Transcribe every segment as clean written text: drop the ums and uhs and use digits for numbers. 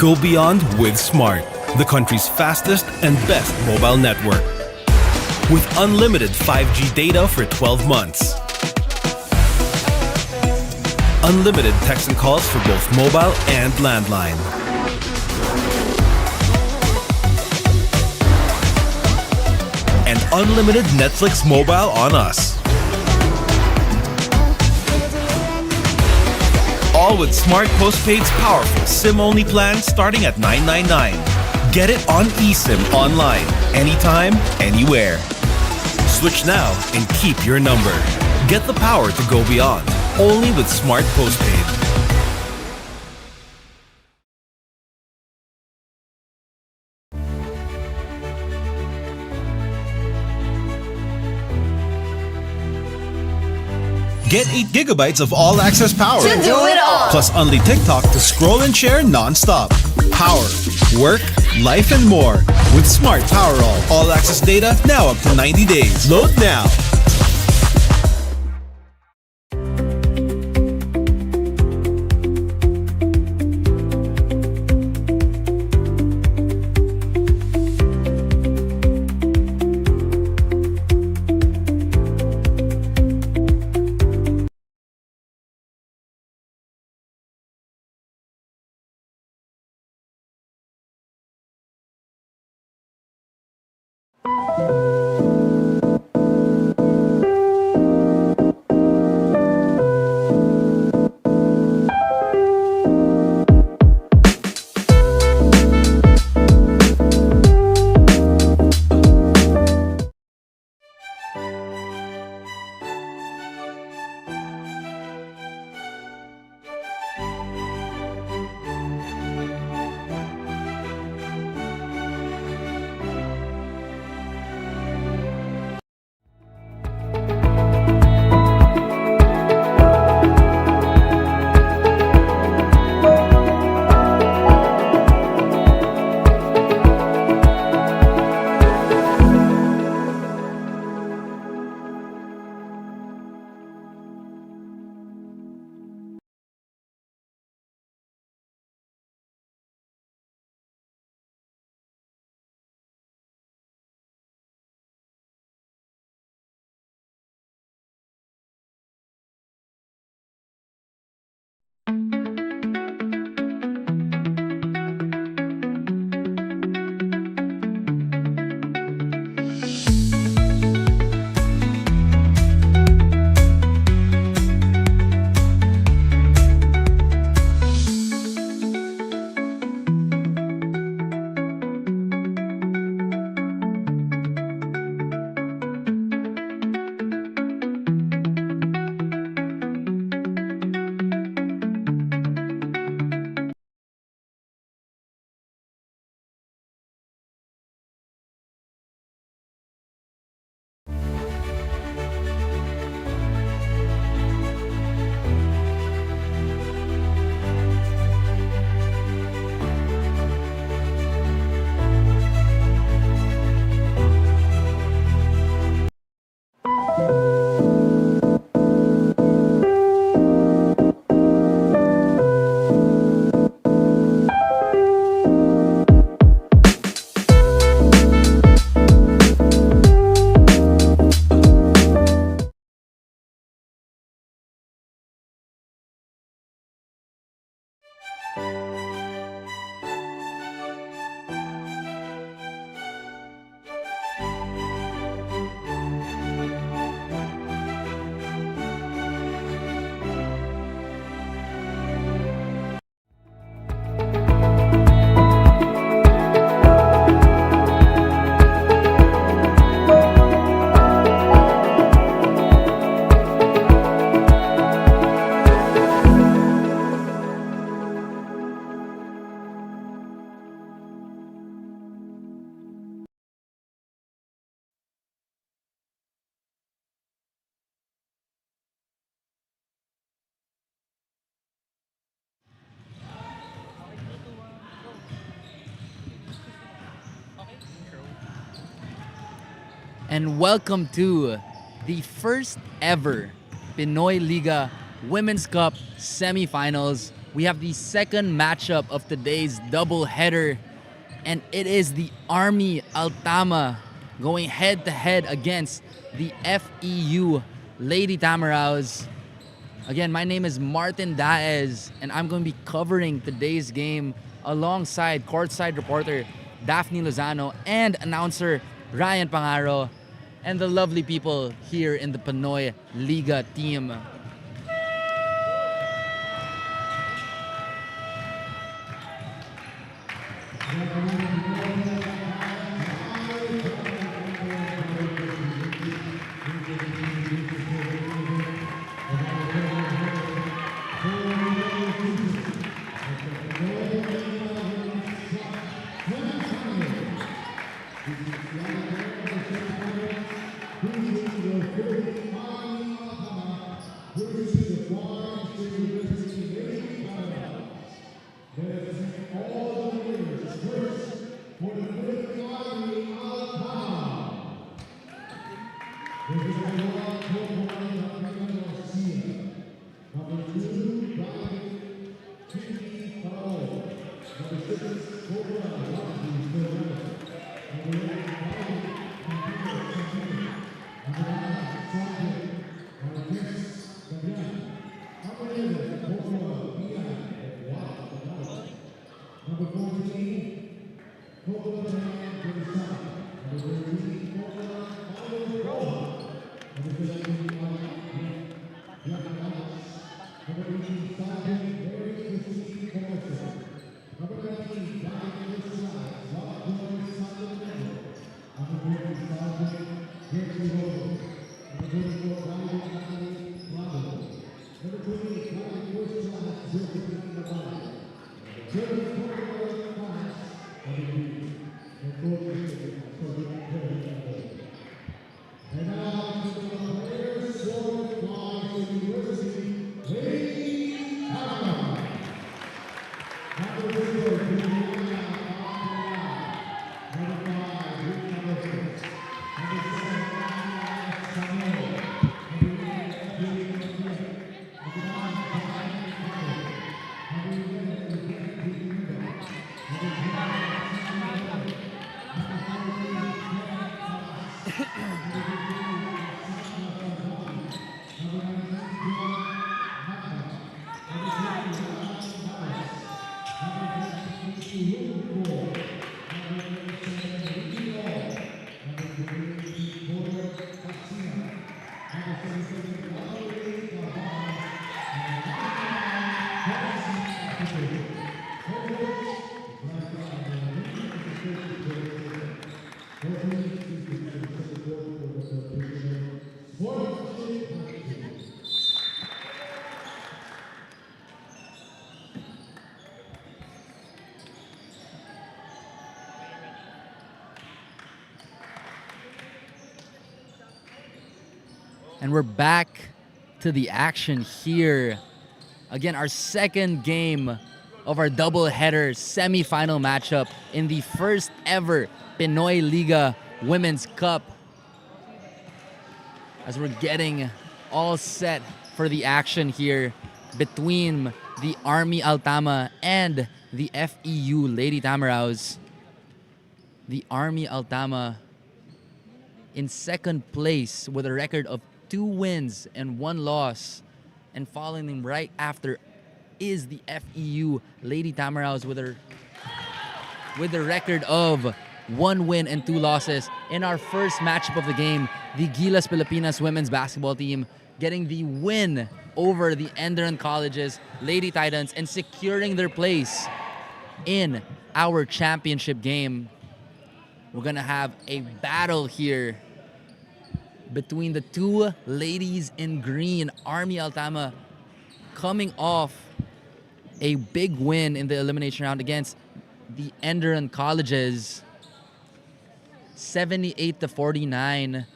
Go beyond with Smart, the country's fastest and best mobile network. With unlimited 5G data for 12 months. Unlimited text and calls for both mobile and landline. And unlimited Netflix mobile on us. All with Smart Postpaid's powerful SIM-only plan starting at $999. Get it on eSIM online, anytime, anywhere. Switch now and keep your number. Get the power to go beyond, only with Smart Postpaid. Get 8 gigabytes of all-access power. To do it all. Plus only TikTok to scroll and share non-stop. Power, work, life, and more. With Smart Power all-access data now up to 90 days. Load now. And welcome to the first ever Pinoyliga Women's Cup semifinals we have the second matchup of today's doubleheader, and it is the Army Altama going head-to-head against the FEU Lady TAMARAWS. Again, my name is Martin Daez, and I'm going to be covering today's game alongside courtside reporter Daphne Lozano and announcer Ryan Pangaro, and the lovely people here in the Pinoyliga team. And we're back to the action here. Again, our second game of our doubleheader semifinal matchup in the first ever Pinoyliga Women'S Cup. As we're getting all set for the action here between the Army Altama and the FEU Lady TAMARAWS. The Army Altama in second place with a record of 2 wins and 1 loss, and following them right after is the FEU Lady TAMARAWS with a record of 1 win and 2 losses. In our first matchup of the game, the Gilas Pilipinas women's basketball team getting the win over the Enderun College's Lady Titans and securing their place in our championship game. We're gonna have a battle here between the two ladies in green. Army Altama coming off a big win in the elimination round against the Enderun Colleges, 78-49.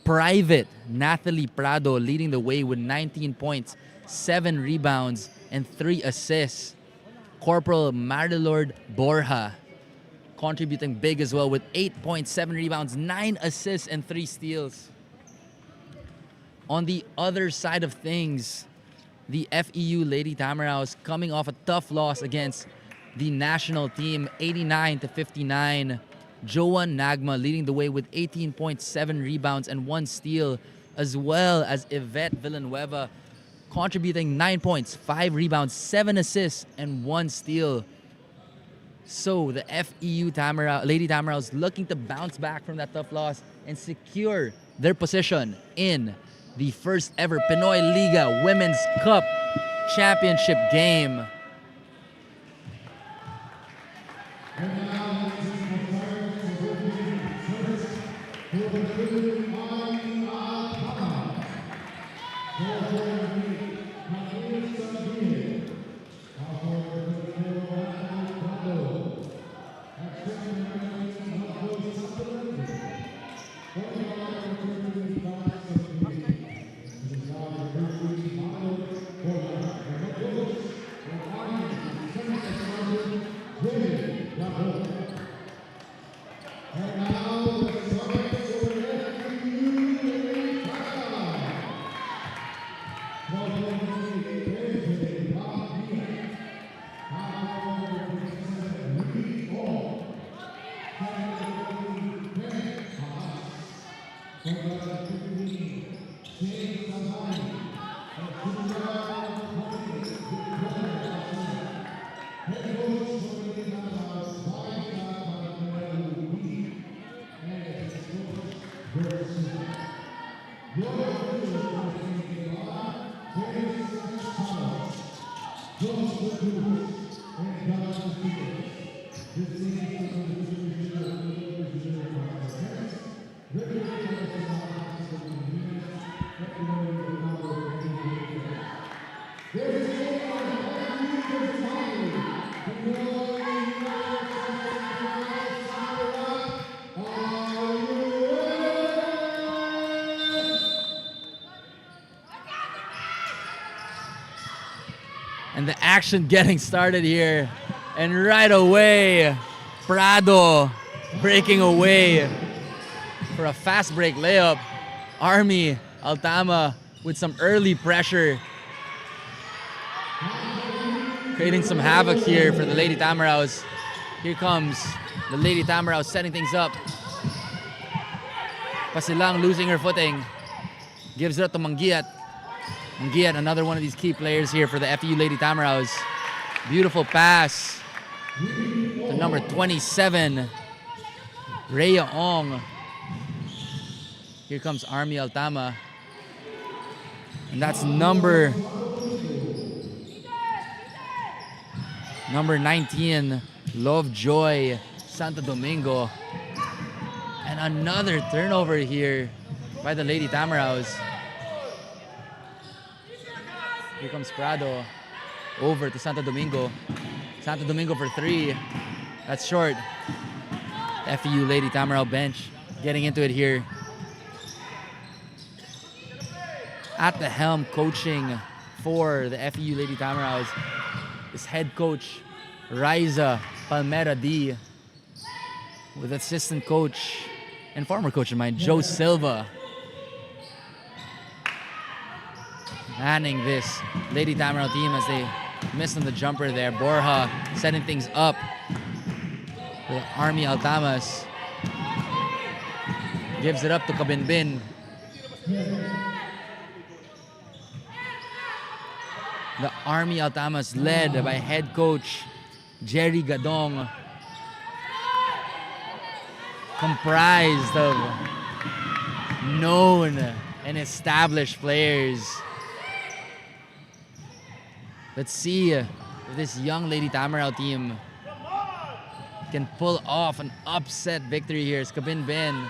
Private Nathalie Prado leading the way with 19 points, 7 rebounds, and 3 assists. Corporal Marilord Borja contributing big as well with 8 points, 7 rebounds, 9 assists, and 3 steals. On the other side of things, the FEU Lady Tamaraws coming off a tough loss against the national team, 89-59. Joan Nagma leading the way with 18.7 rebounds and 1 steal, as well as Yvette Villanueva contributing 9 points, 5 rebounds, 7 assists, and 1 steal. So the FEU Lady Tamaraws looking to bounce back from that tough loss and secure their position in the first ever Pinoyliga Women'S Cup championship game. And the action getting started here. And right away, Prado breaking away for a fast break layup. Army Altama with some early pressure, creating some havoc here for the Lady Tamaraws. Here comes the Lady Tamaraws setting things up. Pasilang losing her footing. Gives it up to Mangiat. Mangiat, another one of these key players here for the FEU Lady Tamaraws. Beautiful pass to number 27, Rhea Ong. Here comes Army Altama. And that's number 19, Lovejoy Santo Domingo. And another turnover here by the Lady Tamaraws. Here comes Prado over to Santo Domingo. Santo Domingo for 3. That's short. FEU Lady Tamaraw bench getting into it here. At the helm coaching for the FEU Lady Tamaraws is head coach Riza Palmera D, with assistant coach and former coach of mine, Joe Silva, manning this Lady Tamaraw team as they missed on the jumper there. Borja setting things up for the Army Altamas. Gives it up to Kabinbin. The Army Altamas led by head coach Jerry Gadong, comprised of known and established players. Let's see if this young Lady Tamaraw team can pull off an upset victory here. Kabin Ben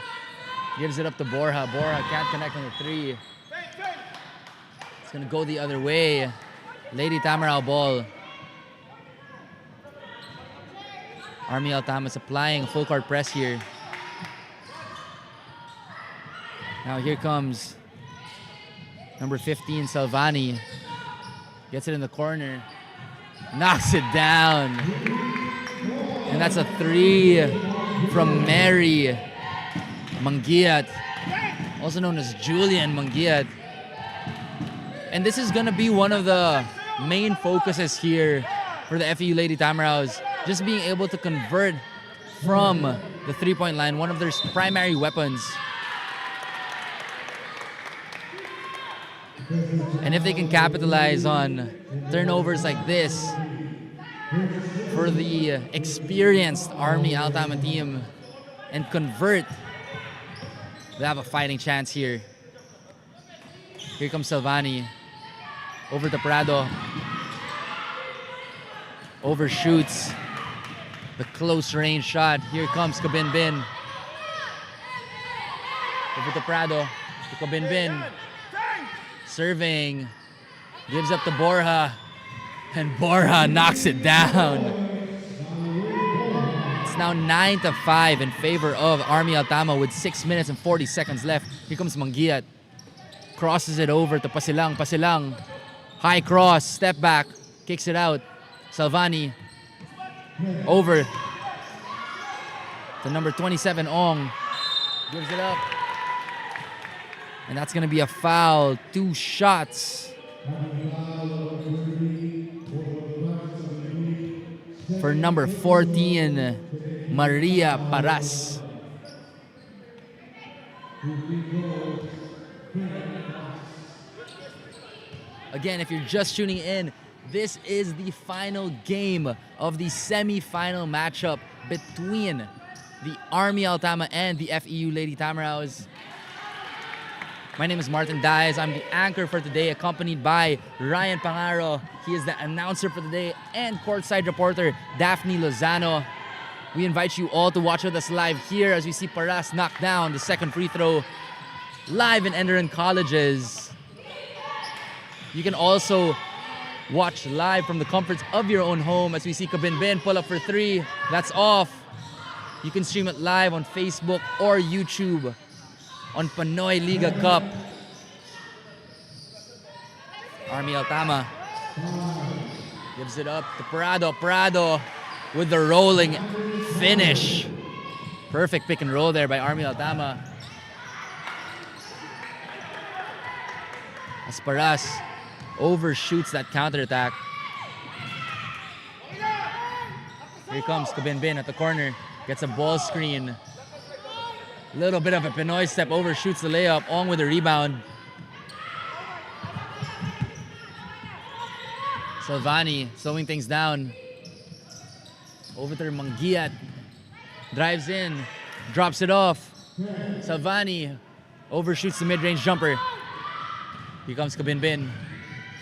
gives it up to Borja. Borja can't connect on the 3. It's gonna go the other way. Lady Tamaraw ball. Army Altamas applying full court press here. Now here comes number 15, Salvani. Gets it in the corner. Knocks it down. And that's a 3 from Mary Mangiat, also known as Julian Mangiat. And this is going to be one of the main focuses here for the FEU Lady Tamaraws. Just being able to convert from the three-point line, one of their primary weapons. And if they can capitalize on turnovers like this for the experienced Army Altama team and convert, they have a fighting chance here. Here comes Salvani. Over to Prado. Overshoots the close range shot. Here comes Kabinbin. Over to Prado. To Kabinbin. Serving. Gives up to Borja. And Borja knocks it down. It's now 9-5 in favor of Army Altama with 6 minutes and 40 seconds left. Here comes Mangiat. Crosses it over to Pasilang. Pasilang. High cross. Step back. Kicks it out. Salvani. Over to number 27, Ong. Gives it up. And that's going to be a foul. 2 shots for number 14, Maria Paras. Again, if you're just tuning in, this is the final game of the semi-final matchup between the Army Altama and the FEU Lady Tamaraws. My name is Martin Diaz. I'm the anchor for today, accompanied by Ryan Pangaro. He is the announcer for today, and courtside reporter Daphne Lozano. We invite you all to watch with us live here as we see Paras knock down the second free throw live in Enderun Colleges. You can also watch live from the comforts of your own home as we see Kabinbin pull up for 3. That's off. You can stream it live on Facebook or YouTube on Pinoyliga Cup. Army Altama gives it up to Prado. Prado with the rolling finish. Perfect pick and roll there by Army Altama. Asparas overshoots that counterattack. Here comes Kabinbin at the corner. Gets a ball screen. Little bit of a Pinoy step, overshoots the layup. Ong with the rebound. Salvani slowing things down. Over to Mangiat. Drives in. Drops it off. Salvani overshoots the mid-range jumper. Here comes Kabinbin.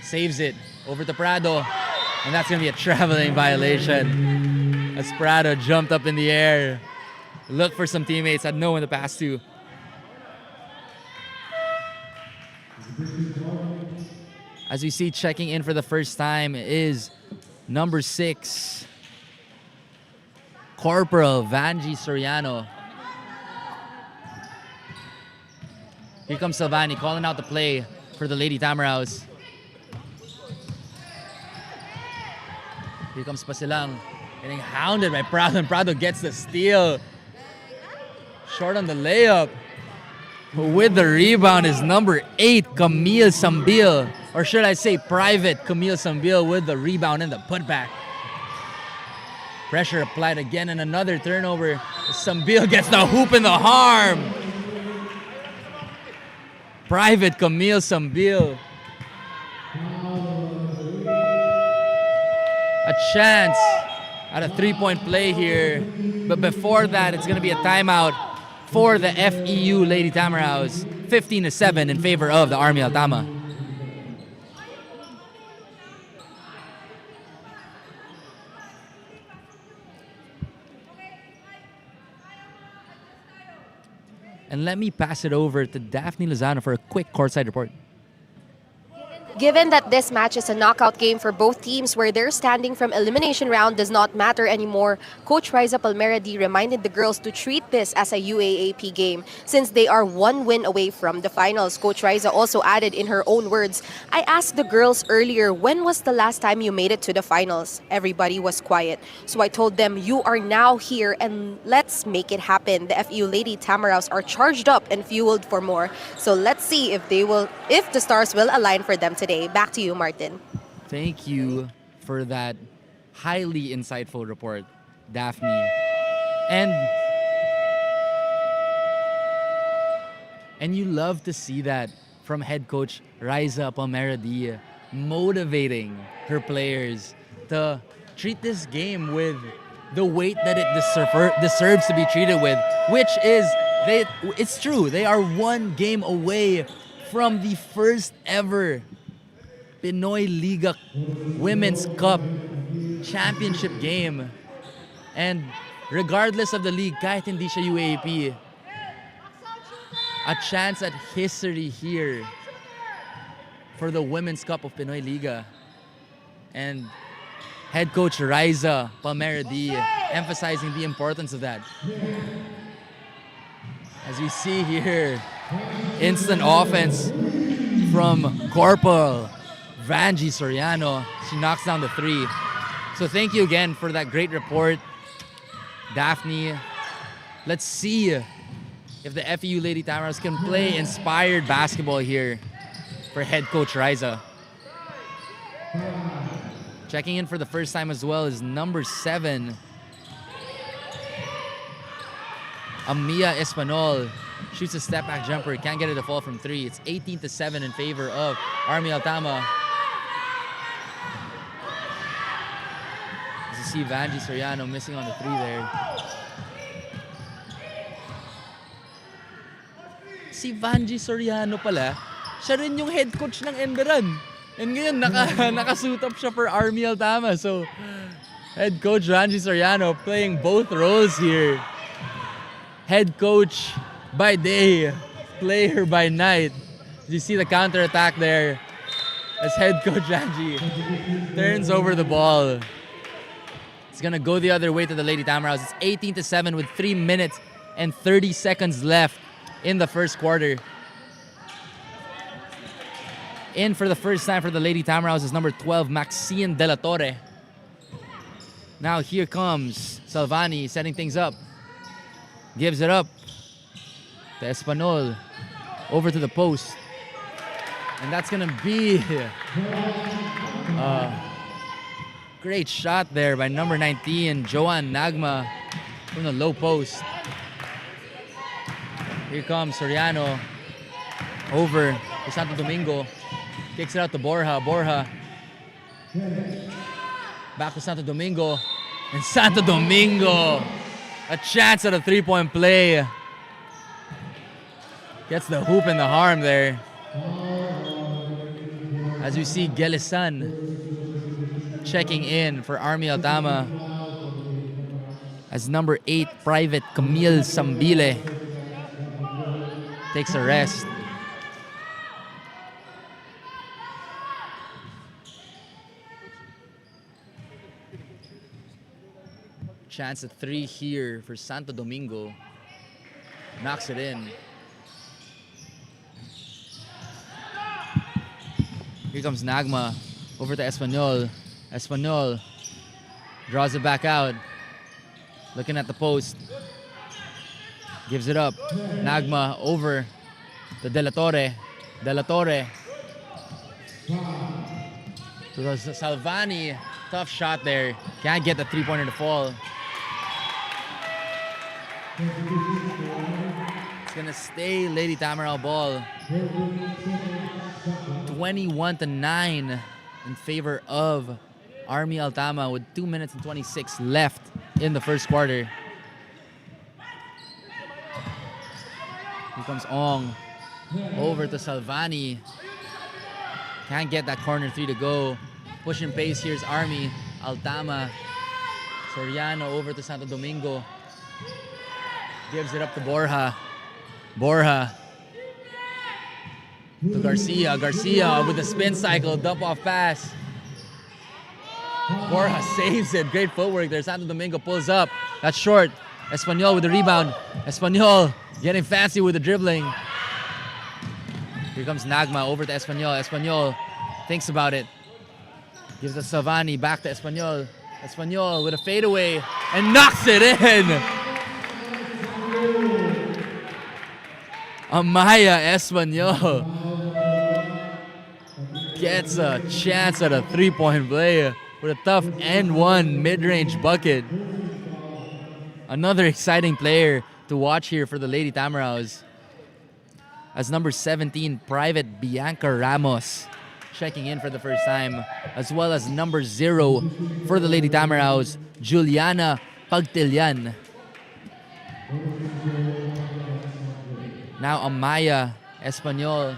Saves it. Over to Prado. And that's going to be a traveling violation. As Prado jumped up in the air. Looked for some teammates. Had no one to pass to. As we see, checking in for the first time is number 6, Corporal Vanji Soriano. Here comes Salvani calling out the play for the Lady Tamaraws. Here comes Pasilang, getting hounded by Prado, and Prado gets the steal. Short on the layup. With the rebound is number 8, Camille Sambil. Or should I say Private Camille Sambil with the rebound and the putback. Pressure applied again and another turnover. Sambil gets the hoop in the arm. Private Camille Sambil. A chance at a three-point play here. But before that, it's going to be a timeout for the FEU Lady Tamaraws. 15-7 in favor of the Army Altama. And let me pass it over to Daphne Lozano for a quick courtside report. Given that this match is a knockout game for both teams where their standing from elimination round does not matter anymore, Coach Riza Palmeradi reminded the girls to treat this as a UAAP game since they are one win away from the finals. Coach Riza also added in her own words, "I asked the girls earlier, when was the last time you made it to the finals? Everybody was quiet. So I told them, you are now here and let's make it happen. The FEU Lady Tamaraws are charged up and fueled for more. So let's see if the stars will align for them today." today. Back to you, Martin. Thank you for that highly insightful report, Daphne. And you love to see that from head coach Riza Palmeradi, motivating her players to treat this game with the weight that it deserves to be treated with, which is, it's true, they are one game away from the first ever Pinoyliga Women'S Cup championship game. And regardless of the league, kahit hindi siya UAAP, a chance at history here for the Women's Cup of Pinoyliga. And head coach Riza Palmeradi emphasizing the importance of that. As we see here, instant offense from Corporal Vanji Soriano. She knocks down the three. So thank you again for that great report, Daphne. Let's see if the FEU Lady Tamaras can play inspired basketball here for head coach Riza. Checking in for the first time as well is number 7, Amia Espanol. Shoots a step back jumper, can't get it to fall from 3. It's 18-7 in favor of Army Altama. As you see Vanji Soriano missing on the 3 there. Si Vanji Soriano pala, siya rin yung head coach ng Enderan. And ngayon, nakasuit up siya for Army Altama. So, head coach Vanji Soriano playing both roles here. Head coach by day, player by night. You see the counter-attack there as head coach Vanji turns over the ball. It's gonna go the other way to the Lady Tamaraws. It's 18-7 with 3 minutes and 30 seconds left in the first quarter. In for the first time for the Lady Tamaraws is number 12, Maxine De La Torre. Now here comes Salvani setting things up. Gives it up to Espanol. Over to the post. And that's gonna be a great shot there by number 19, Joan Nagma, from the low post. Here comes Soriano. Over to Santo Domingo. Kicks it out to Borja. Borja. Back to Santo Domingo. And Santo Domingo, a chance at a 3-point play. Gets the hoop in the arm there. As we see Gelisan checking in for Army Altama. As number 8, Private Camille Sambile takes a rest. Chance at 3 here for Santo Domingo. Knocks it in. Here comes Nagma over to Espanol. Espanol draws it back out. Looking at the post. Gives it up. Nagma over to De La Torre. De La Torre. So Salvani, tough shot there. Can't get the 3-pointer to fall. It's gonna stay Lady Tamaraw ball. 21-9 in favor of Army Altama with 2 minutes and 26 left in the first quarter. Here comes Ong. Over to Salvani. Can't get that corner 3 to go. Pushing pace, here's Army Altama. Soriano over to Santo Domingo. Gives it up to Borja. Borja to Garcia. Garcia with the spin cycle, dump off pass. Borja saves it. Great footwork there. Santo Domingo pulls up. That's short. Espanol with the rebound. Espanol getting fancy with the dribbling. Here comes Nagma over to Espanol. Espanol thinks about it. Gives it to Savani. Back to Espanol. Espanol with a fadeaway and knocks it in. Amaya Espanol gets a chance at a three-point play with a tough and one mid-range bucket. Another exciting player to watch here for the Lady Tamaraws, as number 17, Private Bianca Ramos, checking in for the first time, as well as number 0 for the Lady Tamaraws, Juliana Pagtilyan. Now Amaya Espanyol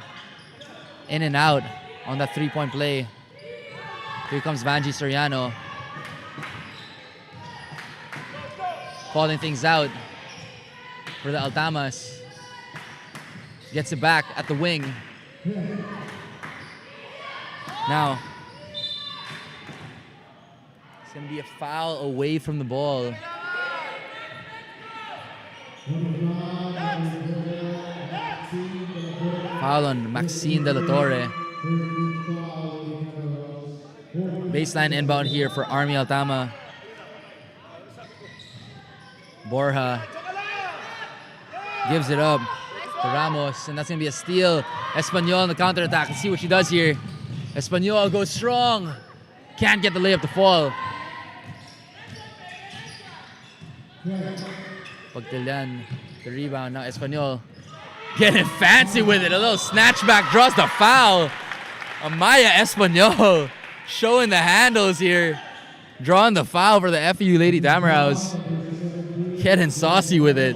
in and out on that three-point play. Here comes Vanji Soriano, calling things out for the Altamas. Gets it back at the wing. Now, it's going to be a foul away from the ball. Foul on Maxine De La Torre. Baseline inbound here for Army Altama. Borja gives it up to Ramos, and that's going to be a steal. Espanyol on the counterattack. Let's see what she does here. Espanyol goes strong. Can't get the layup to fall. Pagtilyan, the rebound. Now Espanyol getting fancy with it. A little snatchback, draws the foul. Amaya Espanyol showing the handles here. Drawing the foul for the FEU Lady Tamaraws. Getting saucy with it.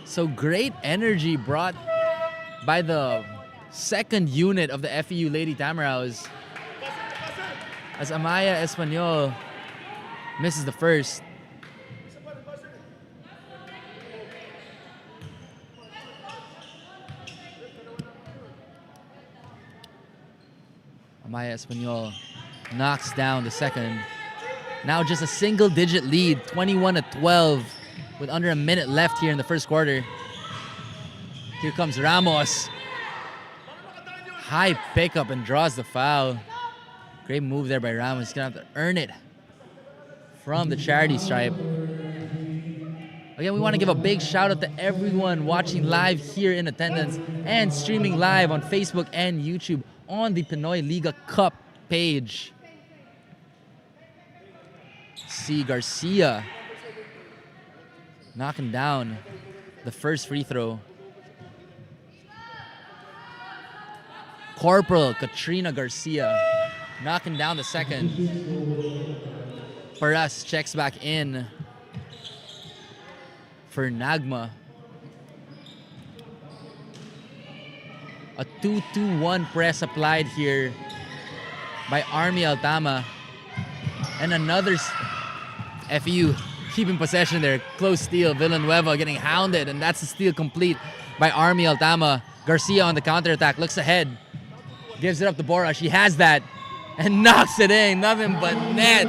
So great energy brought by the second unit of the FEU Lady Tamaraws, as Amaya Espanyol misses the first. Amaya Espanyol knocks down the second. Now just a single-digit lead, 21-12, with under a minute left here in the first quarter. Here comes Ramos. High pickup and draws the foul. Great move there by Ramos. He's going to have to earn it from the charity stripe. Again, we want to give a big shout out to everyone watching live here in attendance and streaming live on Facebook and YouTube on the Pinoyliga Cup page. See Garcia knocking down the first free throw. Corporal Katrina Garcia knocking down the second. Paras checks back in for Nagma. A 2-2-1 press applied here by Army Altama. And another FEU keeping possession there. Close steal. Villanueva getting hounded, and that's the steal complete by Army Altama. Garcia on the counterattack. Looks ahead. Gives it up to Borja. She has that. And knocks it in. Nothing but net.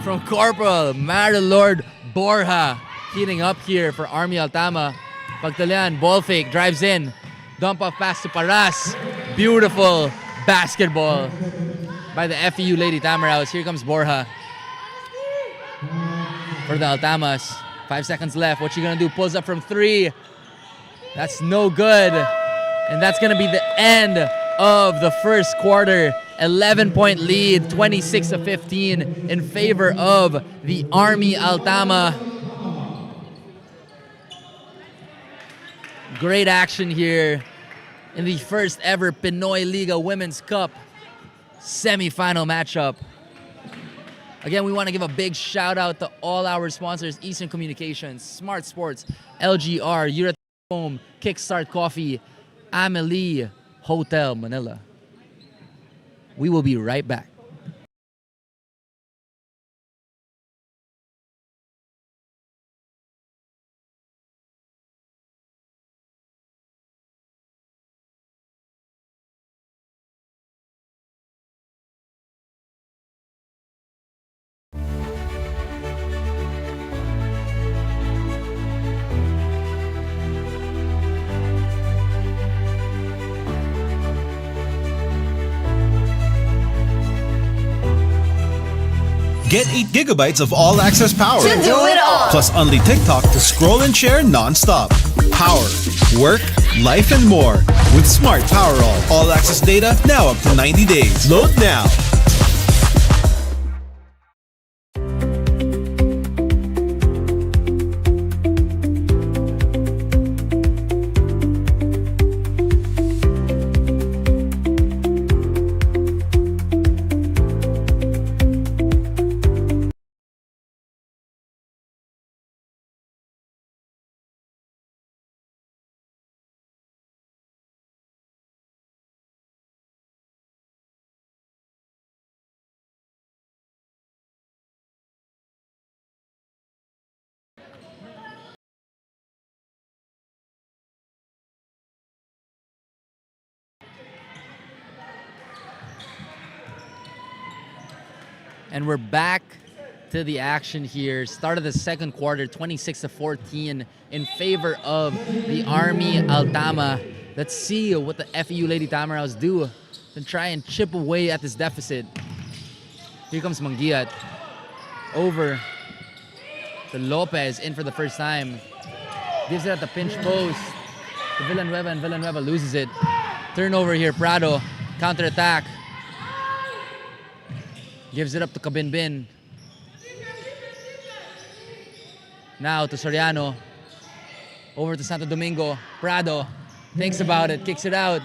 From Corporal Marilord Borja. Heating up here for Army Altama. Pagtilyan, ball fake. Drives in. Dump off pass to Paras. Beautiful basketball by the FEU Lady Tamaraws. Here comes Borja for the Altamas. 5 seconds left. What's she gonna do? Pulls up from 3. That's no good. And that's gonna be the end of the first quarter. 11-point lead, 26-15 in favor of the Army Altama. Great action here in the first ever Pinoyliga Women'S Cup semi-final matchup. Again, we want to give a big shout out to all our sponsors: Eastern Communications, Smart Sports, LGR, Eurotech Home, Kickstart Coffee, Amelie Hotel Manila. We will be right back. Get 8 gigabytes of all-access power. To do it all. Plus only TikTok to scroll and share non-stop. Power, work, life, and more with Smart Powerall. All access data now up to 90 days. Load now. And we're back to the action here. Start of the second quarter, 26-14 in favor of the Army Altama. Let's see what the FEU Lady Tamaraws do to try and chip away at this deficit. Here comes Mangiat over to Lopez, in for the first time. Gives it at the pinch post to Villanueva, and Villanueva loses it. Turnover here, Prado, counter-attack. Gives it up to Kabinbin. Now to Soriano. Over to Santo Domingo. Prado thinks about it, kicks it out.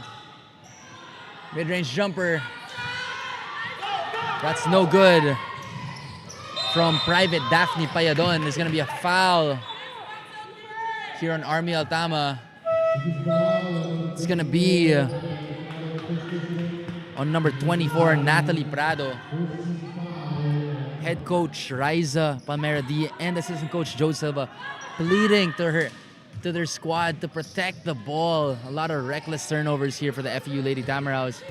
Mid-range jumper. That's no good. From Private Daphne Payadon. There's going to be a foul here on Army Altama. It's going to be on number 24, Natalie Prado. Head coach Riza Palmeradi and assistant coach Joe Silva pleading to their squad to protect the ball. A lot of reckless turnovers here for the FEU Lady Tamaraws.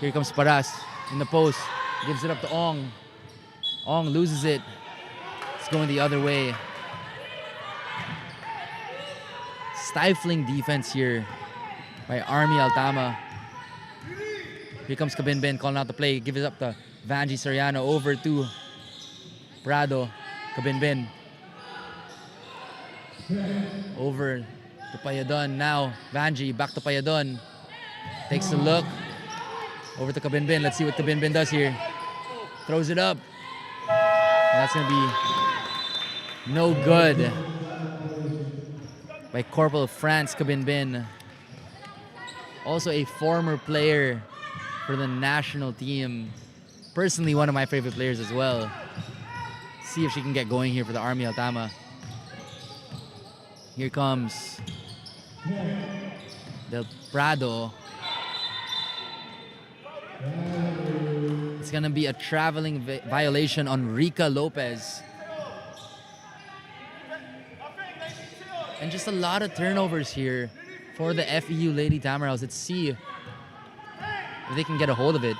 Here comes Paras in the post. Gives it up to Ong. Ong loses it. It's going the other way. Stifling defense here by Army Altama. Here comes Kabinbin calling out the play. Gives it up to Vanji Soriano, over to Prado. Kabinbin. Over to Payadon. Now Vanji back to Payadon. Takes a look. Over to Kabinbin. Let's see what Kabinbin does here. Throws it up. And that's going to be no good by Corporal France Kabinbin. Also a former player for the national team. Personally, one of my favorite players as well. See if she can get going here for the Army Altama. Here comes Del Prado. It's gonna be a traveling violation on Rica Lopez. And just a lot of turnovers here for the FEU Lady Tamaraws. Let's see if they can get a hold of it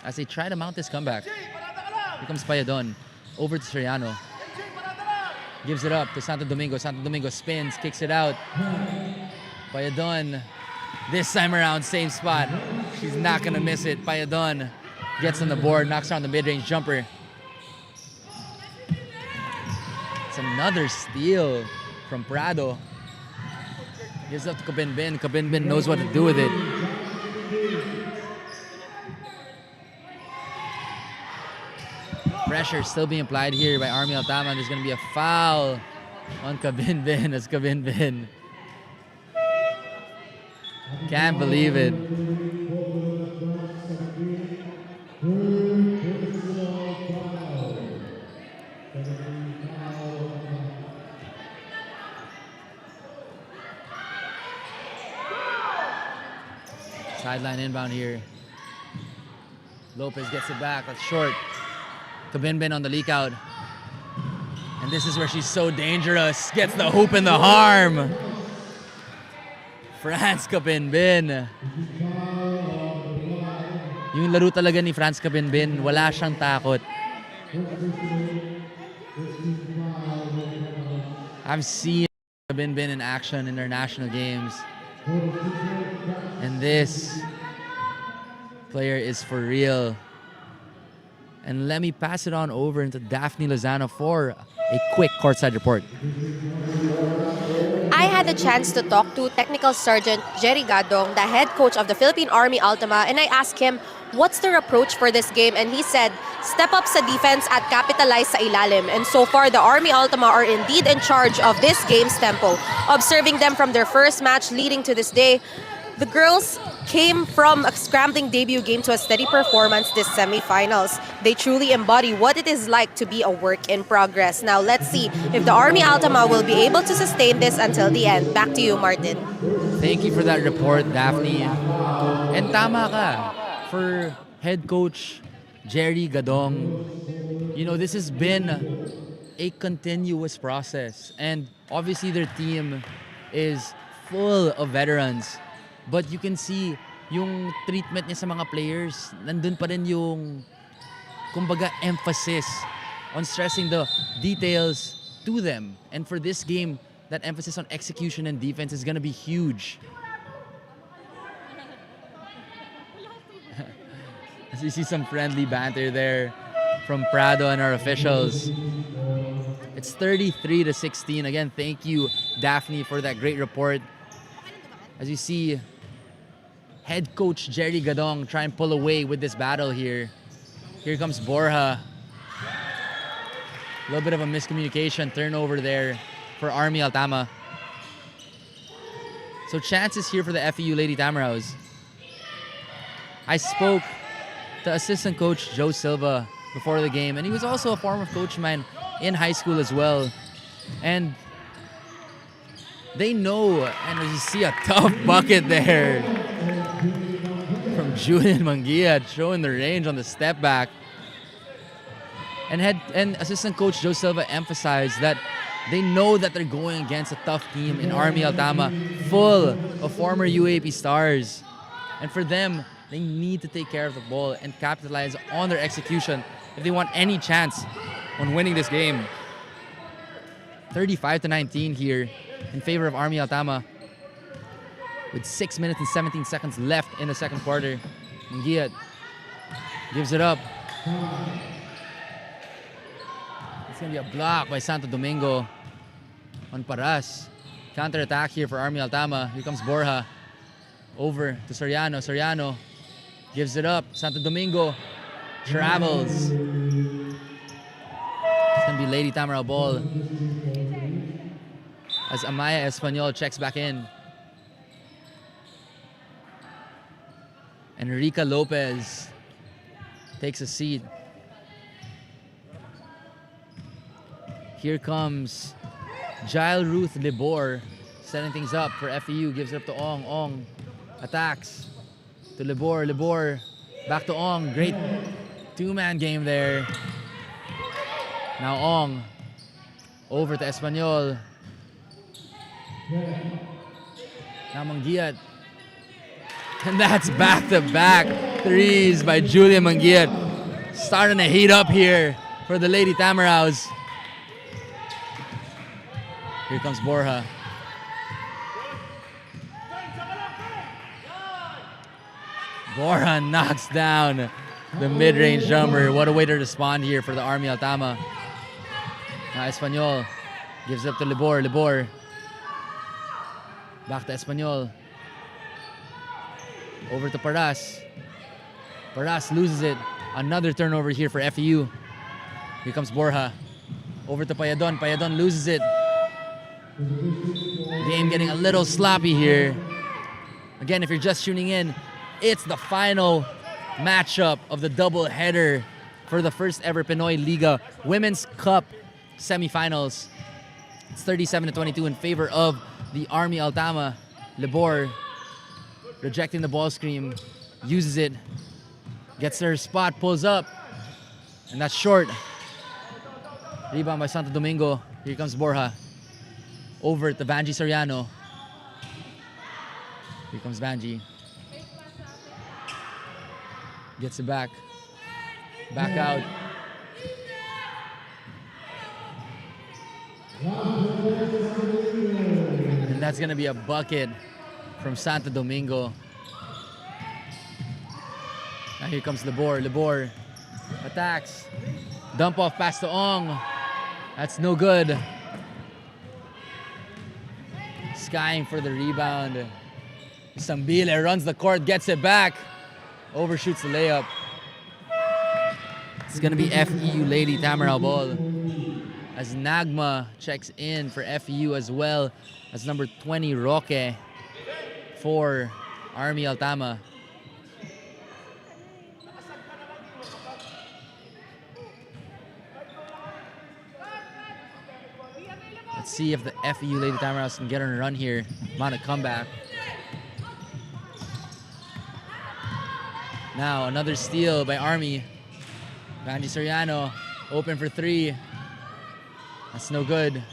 as they try to mount this comeback. Here comes Payadon. Over to Soriano. Gives it up to Santo Domingo. Santo Domingo spins, kicks it out. Payadon, this time around, same spot. She's not gonna miss it. Payadon gets on the board, knocks down the mid-range jumper. It's another steal from Prado. Gives up to Kabinbin. Kabinbin knows what to do with it. Pressure still being applied here by Army Altama. There's going to be a foul on Kabinbin as Kabinbin. Can't believe it. Sideline inbound here. Lopez gets it back. That's short. Kabinbin on the leak out. And this is where she's so dangerous. Gets the hoop in the arm. France Kabinbin. Yung laro talaga ni France Kabinbin, wala siyang takot. I've seen Kabinbin in action in their national games. And this player is for real. And let me pass it on over into Daphne Lozano for a quick courtside report. I had the chance to talk to Technical Sergeant Jerry Gadong, the head coach of the Philippine Army Altima, and I asked him what's their approach for this game, and he said, step up sa defense at capitalize sa ilalim. And so far, the Army Altima are indeed in charge of this game's tempo. Observing them from their first match leading to this day, the girls came from a scrambling debut game to a steady performance this semifinals. They truly embody what it is like to be a work in progress. Now let's see if the Army Altima will be able to sustain this until the end. Back to you, Martin. Thank you for that report, Daphne. And tama ka for head coach Jerry Gadong. You know, this has been a continuous process. And obviously their team is full of veterans. But you can see yung treatment niya sa mga players, nandun pa rin yung, kumbaga, emphasis on stressing the details to them. And for this game, that emphasis on execution and defense is gonna be huge. As you see some friendly banter there from Prado and our officials. It's 33-16. Again, thank you, Daphne, for that great report. As you see, head coach Jerry Gadong try and pull away with this battle here. Here comes Borja. A little bit of a miscommunication, turnover there for Army Altama. So chances here for the FEU Lady Tamaraws. I spoke to assistant coach Joe Silva before the game, and he was also a former coach of mine in high school as well. And they know, and as you see, a tough bucket there from Julian Manguia, showing the range on the step back. And assistant coach Joe Silva emphasized that they know that they're going against a tough team in Army Altama, full of former UAP stars. And for them, they need to take care of the ball and capitalize on their execution if they want any chance on winning this game. 35-19 here in favor of Army Altama, with 6 minutes and 17 seconds left in the second quarter. Manguia gives it up. It's going to be a block by Santo Domingo on Paras. Counter-attack here for Army Altama. Here comes Borja. Over to Soriano. Soriano gives it up. Santo Domingo travels. It's going to be Lady Tamaraw ball as Amaya Espanyol checks back in. And Rica Lopez takes a seat. Here comes Jael Ruth Libor setting things up for FEU. Gives it up to Ong. Ong attacks to Libor. Libor back to Ong. Great two-man game there. Now Ong over to Espanyol. Now Manguia. And that's back-to-back threes by Julia Manguia. Starting to heat up here for the Lady Tamaraws. Here comes Borja. Borja knocks down the mid-range jumper. What a way to respond here for the Army Altama. Now Espanyol gives up to Libor. Libor. Back to Espanyol. Over to Paras. Paras loses it. Another turnover here for FEU. Here comes Borja. Over to Payadon. Payadon loses it. Game getting a little sloppy here. Again, if you're just tuning in, it's the final matchup of the double-header for the first ever Pinoyliga Women'S Cup semifinals. It's 37-22 in favor of the Army Altama. Libor rejecting the ball screen, uses it, gets their spot, pulls up, and that's short. Rebound by Santo Domingo. Here comes Borja. Over to Vanji Soriano. Here comes Vanji. Gets it back. Back out. And that's going to be a bucket from Santo Domingo. Now here comes Libor. Libor attacks. Dump off pass to Ong. That's no good. Skying for the rebound. Sambile runs the court, gets it back. Overshoots the layup. It's gonna be FEU Lady Tamaraw ball. As Nagma checks in for FEU as well as number 20 Roque for Army Altama. Let's see if the FEU Lady Tamaraws can get on a run here. On a comeback. Now another steal by Army. Vandy Soriano open for three. That's no good.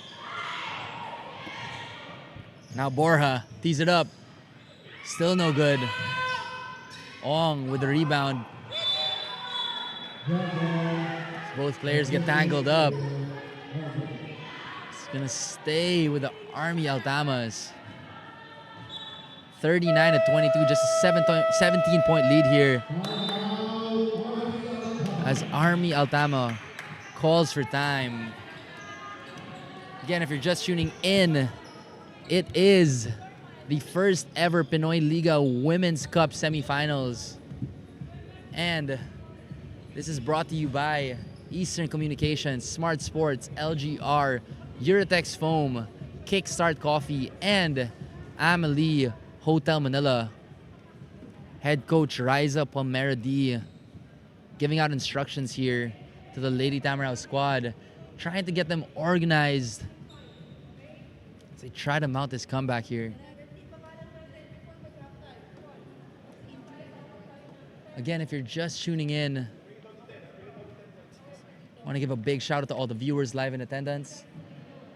Now Borja tees it up. Still no good. Ong with the rebound. Both players get tangled up. It's gonna stay with the Army Altamas. 39-22, just a 17-point lead here. As Army Altama calls for time. Again, if you're just tuning in, it is the first ever Pinoyliga Women'S Cup semifinals. And this is brought to you by Eastern Communications, Smart Sports, LGR, Eurotex Foam, Kickstart Coffee, and Amelie Hotel Manila. Head coach Riza Palmeradi giving out instructions here to the Lady Tamaraw squad, trying to get them organized as they try to mount this comeback here. Again, if you're just tuning in, I want to give a big shout out to all the viewers live in attendance.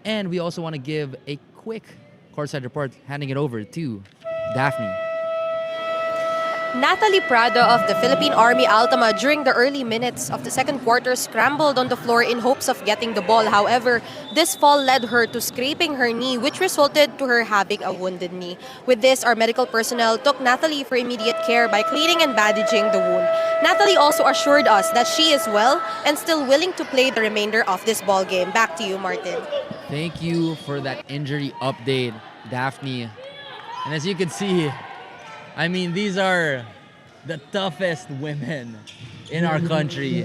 And we also want to give a quick courtside report, handing it over to Daphne. Natalie Prado of the Philippine Army Altama during the early minutes of the second quarter scrambled on the floor in hopes of getting the ball. However, this fall led her to scraping her knee, which resulted to her having a wounded knee. With this, our medical personnel took Natalie for immediate care by cleaning and bandaging the wound. Natalie also assured us that she is well and still willing to play the remainder of this ball game. Back to you, Martin. Thank you for that injury update, Daphne. And as you can see, I mean, these are the toughest women in our country.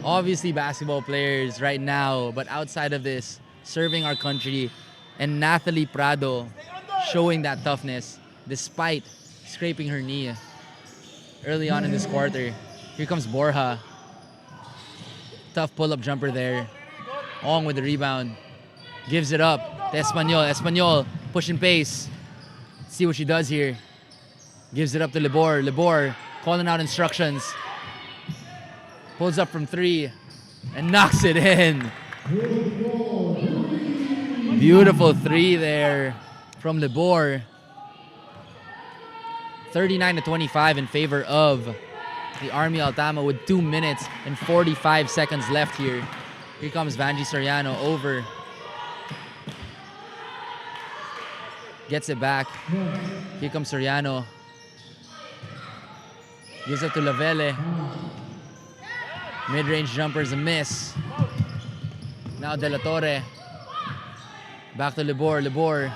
Obviously basketball players right now, but outside of this, serving our country. And Natalie Prado showing that toughness despite scraping her knee early on in this quarter. Here comes Borja. Tough pull-up jumper there. Ong with the rebound. Gives it up to Espanyol. Espanyol pushing pace. See what she does here. Gives it up to Libor. Libor calling out instructions. Pulls up from three and knocks it in. Beautiful three there from Libor. 39-25 in favor of the Army Altama with 2 minutes and 45 seconds left here. Here comes Vanji Soriano over. Gets it back. Here comes Soriano. Gives it to Lavelle. Mid-range jumper is a miss. Now De La Torre. Back to Libor. Libor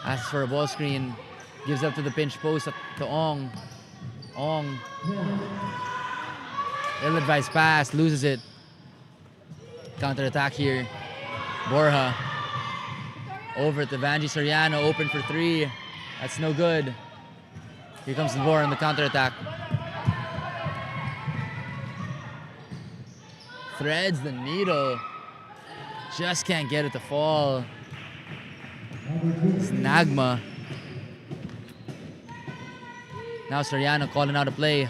asks for a ball screen. Gives up to the pinch post to Ong. Ong. Ill-advised pass. Loses it. Counter-attack here. Borja. Over to Vanji Soriano. Open for three. That's no good. Here comes Libor on the counter-attack. Threads the needle. Just can't get it to fall. It's Nagma. Now Soriano calling out a play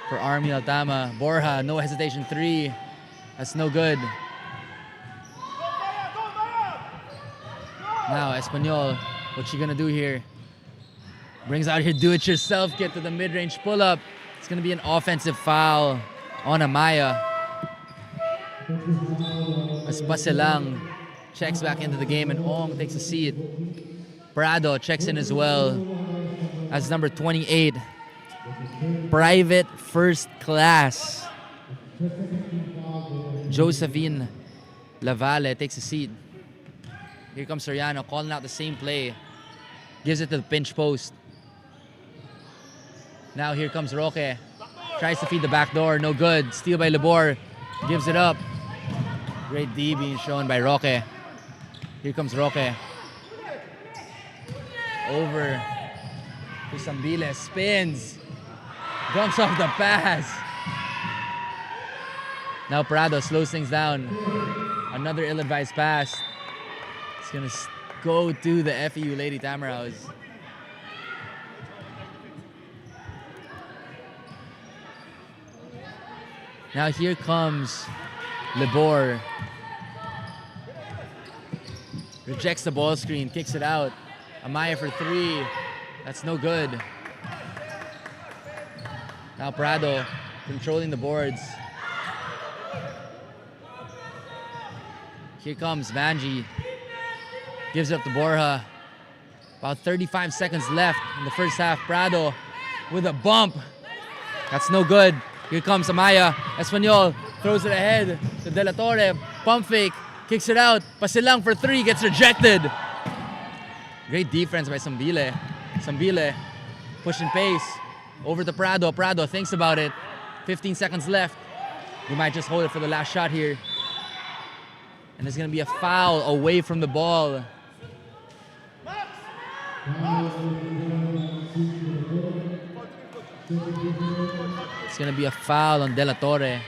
for Army Altama. Borja, no hesitation, three. That's no good. Now Espanyol, what's she gonna do here? Brings out her do-it-yourself kit to the mid-range pull-up. It's gonna be an offensive foul on Amaya. Espasilang checks back into the game and Ong takes a seat. Prado checks in as well as number 28. Private first class. Josephine Lavalle takes a seat. Here comes Soriano calling out the same play. Gives it to the pinch post. Now here comes Roque. Tries to feed the back door. No good. Steal by Labor. Gives it up. Great D being shown by Roque. Here comes Roque. Over to Sambile. Spins. Dumps off the pass. Now Prado slows things down. Another ill-advised pass. It's going to go to the FEU Lady Tamaraws. Now here comes Lebor. Rejects the ball screen, kicks it out. Amaya for three. That's no good. Now Prado controlling the boards. Here comes Vanji. Gives it up to Borja. About 35 seconds left in the first half. Prado with a bump. That's no good. Here comes Amaya. Espanyol throws it ahead to De La Torre. Pump fake. Kicks it out. Pasilang for three. Gets rejected. Great defense by Sambile. Sambile pushing pace. Over to Prado. Prado thinks about it. 15 seconds left. We might just hold it for the last shot here. And there's going to be a foul away from the ball. It's going to be a foul on De La Torre.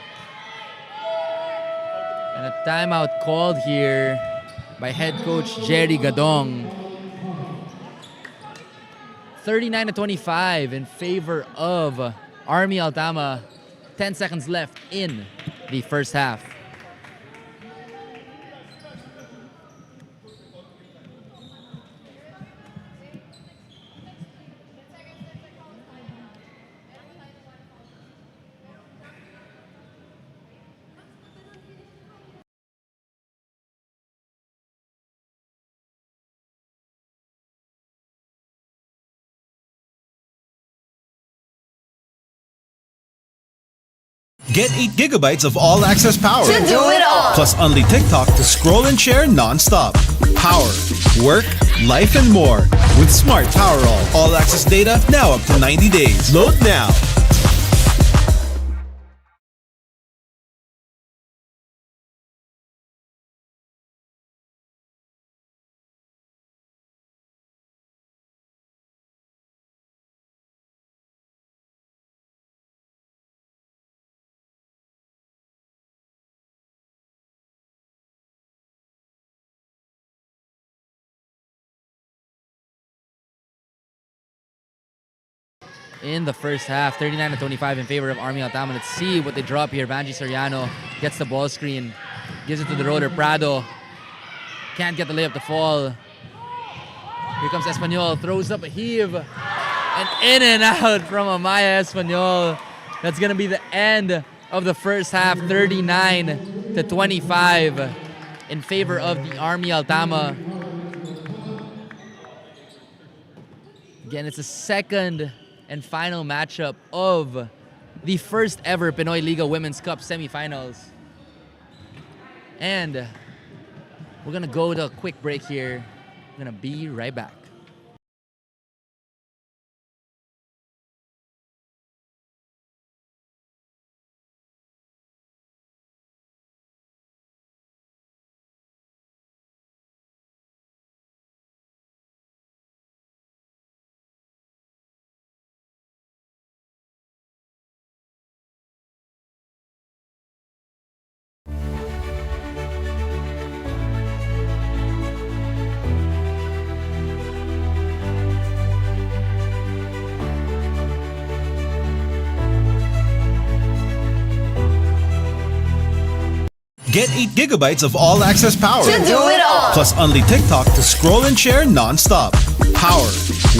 And a timeout called here by head coach Jerry Gadong. 39-25 in favor of Army Altama. 10 seconds left in the first half. Get 8 gigabytes of all-access power. To do it all. Plus only TikTok to scroll and share non-stop. Power, work, life, and more. With Smart Power all-access data now up to 90 days. Load now. In the first half, 39-25 in favor of Army Altama. Let's see what they drop here. Vanji Soriano gets the ball screen, gives it to the roller. Prado can't get the layup to fall. Here comes Espanyol, throws up a heave, and in and out from Amaya Espanyol. That's gonna be the end of the first half, 39-25 in favor of the Army Altama. Again, it's the second and final matchup of the first ever Pinoyliga Women'S Cup semifinals. And we're gonna go to a quick break here. We're gonna be right back. Get 8 gigabytes of all-access power. To do it all. Plus only TikTok to scroll and share non-stop. Power,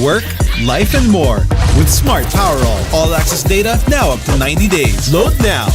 work, life, and more. With Smart Power all-access data now up to 90 days. Load now.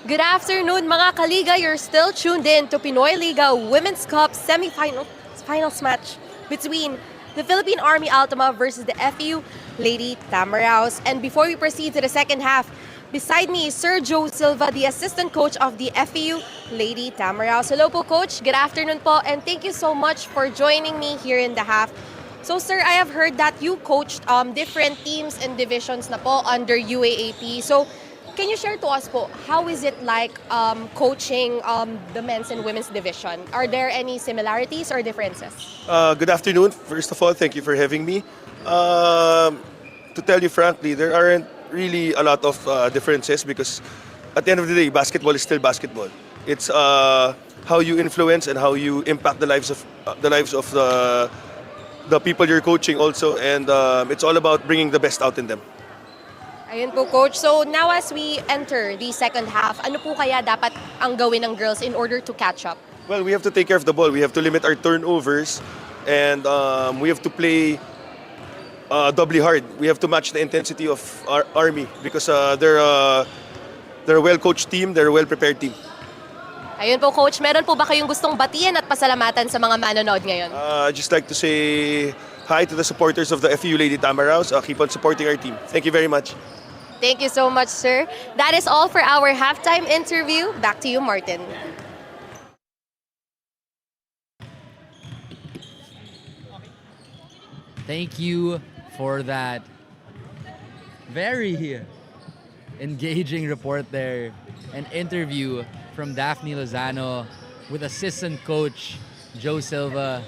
Good afternoon mga kaliga. You're still tuned in to Pinoyliga Women'S Cup finals match between the Philippine Army Altima versus the FEU Lady Tamaraws. And before we proceed to the second half, beside me is Sir Joe Silva, the assistant coach of the FEU Lady Tamaraws. Hello po, Coach. Good afternoon po, and thank you so much for joining me here in the half. So, sir, I have heard that you coached different teams and divisions na po under UAAP. So, can you share to us po, how is it like coaching the men's and women's division? Are there any similarities or differences? Good afternoon. First of all, thank you for having me. To tell you frankly, there aren't really a lot of differences because at the end of the day, basketball is still basketball. It's how you influence and how you impact the lives of the people you're coaching also, and it's all about bringing the best out in them. Ayun po, Coach. So now as we enter the second half, ano po kaya dapat ang gawin ng girls in order to catch up? Well, we have to take care of the ball. We have to limit our turnovers, and we have to play doubly hard. We have to match the intensity of our Army because they're a well-coached team. They're a well-prepared team. Ayun po, Coach. Meron po ba kayong gustong batiin at pasalamatan sa mga manonood ngayon? I'd just like to say hi to the supporters of the FEU Lady Tamaraws. Keep on supporting our team. Thank you very much. Thank you so much, sir. That is all for our halftime interview. Back to you, Martin. Thank you for that very engaging report there. An interview from Daphne Lozano with assistant coach Joe Silva.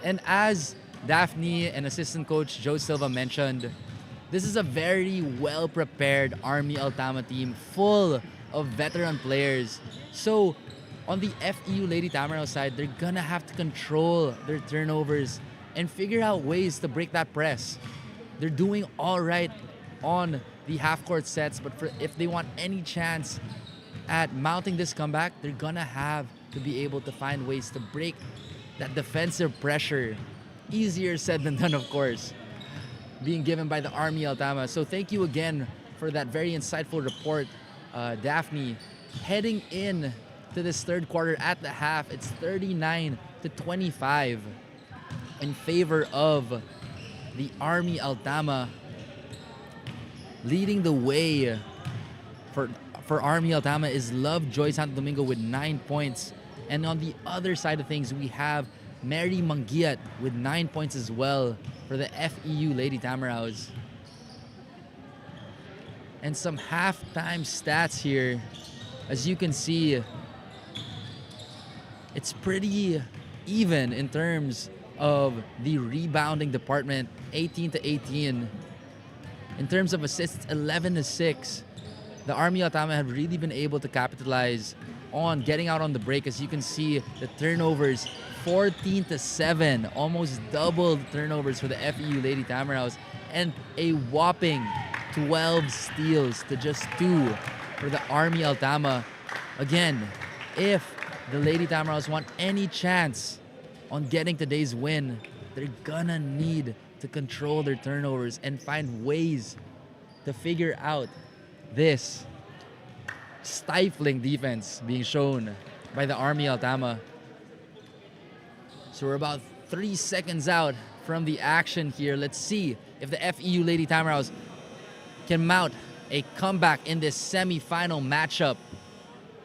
And as Daphne and assistant coach Joe Silva mentioned, this is a very well-prepared Army Altama team full of veteran players. So on the FEU Lady Tamaraw side, they're gonna have to control their turnovers and figure out ways to break that press. They're doing all right on the half-court sets, but if they want any chance at mounting this comeback, they're gonna have to be able to find ways to break that defensive pressure. Easier said than done, of course, being given by the Army Altama. So thank you again for that very insightful report, Daphne. Heading in to this third quarter at the half, it's 39-25 in favor of the Army Altama. Leading the way for Army Altama is Love Joy Santo Domingo with 9 points. And on the other side of things, we have Mary Mangiat with 9 points as well for the FEU Lady Tamaraws. And some halftime stats here. As you can see, it's pretty even in terms of the rebounding department, 18-18. In terms of assists, 11-6. The Army Altama have really been able to capitalize on getting out on the break. As you can see, the turnovers, 14-7, almost double the turnovers for the FEU Lady Tamaraws, and a whopping 12 steals to just 2 for the Army Altama. Again, if the Lady Tamaraws want any chance on getting today's win, they're gonna need to control their turnovers and find ways to figure out this stifling defense being shown by the Army Altama. So we're about 3 seconds out from the action here. Let's see if the FEU Lady Tamaraws can mount a comeback in this semi-final matchup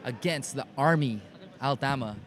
against the Army Altama.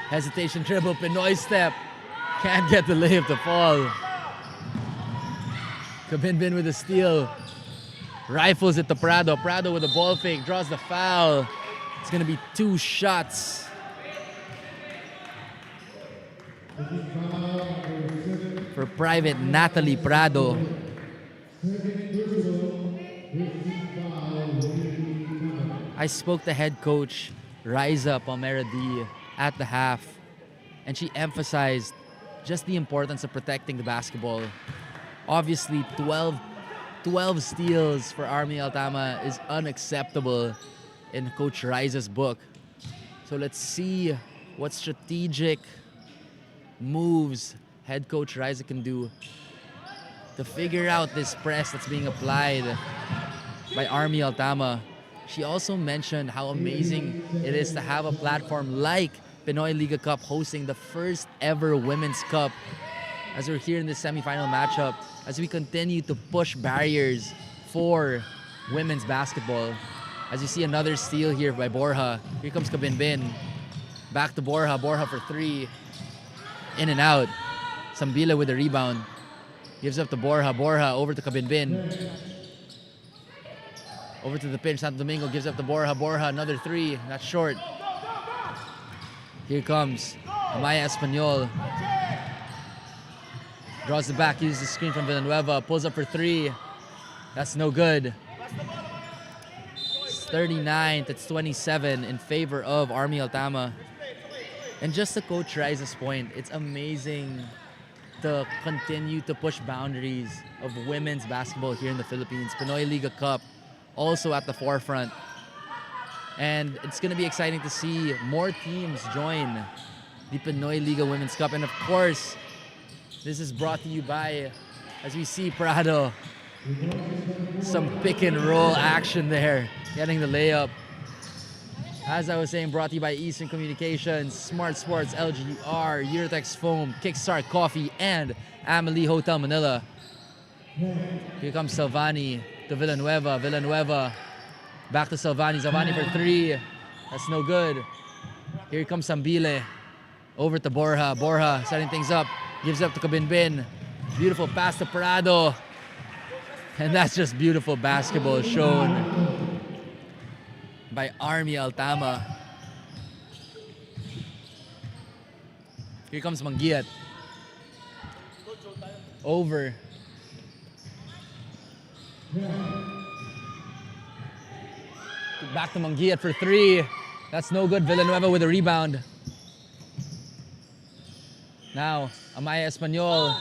Hesitation dribble, Pinoy step. Can't get the layup to fall. Kabinbin with a steal. Rifles it to Prado. Prado with a ball fake, draws the foul. It's gonna be 2 shots. For private Natalie Prado. I spoke to head coach Riza Palmeradi at the half, and she emphasized just the importance of protecting the basketball. Obviously, 12 steals for Army Altama is unacceptable in Coach Riza's book. So let's see what strategic moves head coach Riza can do to figure out this press that's being applied by Army Altama. She also mentioned how amazing it is to have a platform like Pinoyliga Cup hosting the first ever Women's Cup, as we're here in this semifinal matchup, as we continue to push barriers for women's basketball. As you see another steal here by Borja. Here comes Kabinbin. Back to Borja. Borja for 3. In and out. Sambila with the rebound. Gives up to Borja. Borja over to Kabinbin. Over to the pinch. Santo Domingo gives up to Borja. Borja, another 3. Not short. Here comes Amaya Espanyol. Draws the back, uses the screen from Villanueva. Pulls up for 3. That's no good. It's 39 to 27 in favor of Army Altama. And just to Coach Riza's point, it's amazing to continue to push boundaries of women's basketball here in the Philippines. Pinoyliga Cup also at the forefront. And it's going to be exciting to see more teams join the Pinoyliga Women's Cup. And of course, this is brought to you by, as we see Prado, some pick and roll action there, getting the layup. As I was saying, brought to you by Eastern Communications, Smart Sports, LGR, Eurotex Foam, Kickstart Coffee, and Amelie Hotel Manila. Here comes Salvani to Villanueva. Villanueva back to Salvani. Salvani for 3. That's no good. Here comes Sambile. Over to Borja. Borja setting things up. Gives up to Kabinbin. Beautiful pass to Prado. And that's just beautiful basketball shown by Army Altama. Here comes Mangiat. Over. Back to Mangiat for 3. That's no good. Villanueva with a rebound. Now, Amaya Espanyol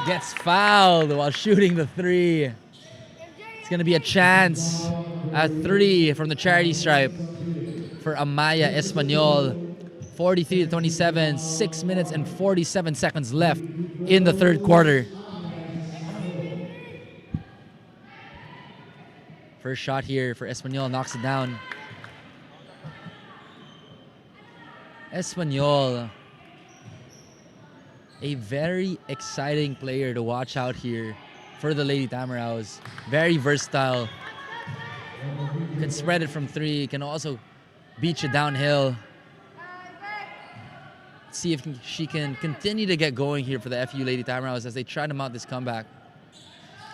gets fouled while shooting the 3. It's going to be a chance at 3 from the charity stripe for Amaya Espanyol. 43 to 27, 6 minutes and 47 seconds left in the third quarter. First shot here for Espanyol, knocks it down. Espanyol, a very exciting player to watch out here for the Lady TAMARAWS. Very versatile. Can spread it from 3, can also beat you downhill. Let's see if she can continue to get going here for the FU Lady TAMARAWS as they try to mount this comeback.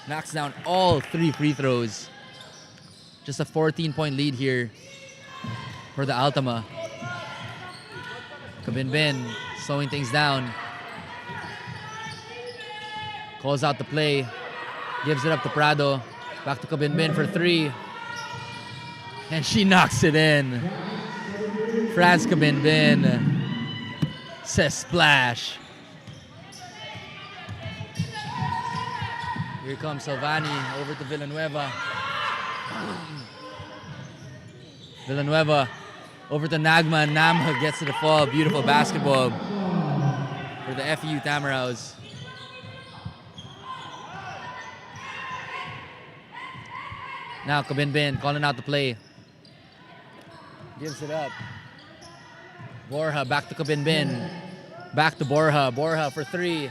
Knocks down all 3 free throws. Just a 14-point lead here for the Altama. Kabinbin slowing things down. Calls out the play. Gives it up to Prado. Back to Kabinbin for 3. And she knocks it in. France Kabinbin says splash. Here comes Salvani over to Villanueva. Villanueva over to Nagma. Namha gets to the fall. Beautiful basketball for the FU TAMARAWS. Now Kabinbin calling out the play. Gives it up. Borja back to Kabinbin. Back to Borja. Borja for 3.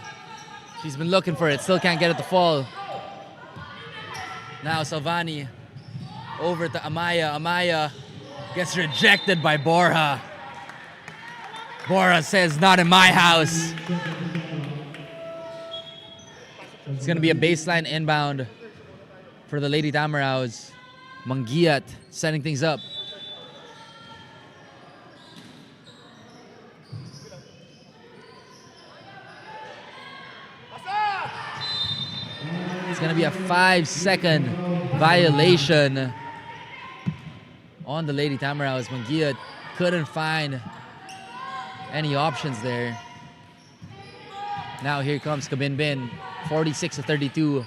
She's been looking for it. Still can't get it to fall. Now Salvani over to Amaya. Amaya gets rejected by Borja. Bora says, not in my house. It's going to be a baseline inbound for the Lady Tamaraws. Mangiat setting things up. It's going to be a 5-second violation on the Lady Tamaraws. Mangiat couldn't find any options there. Now here comes Kabinbin, 46-32.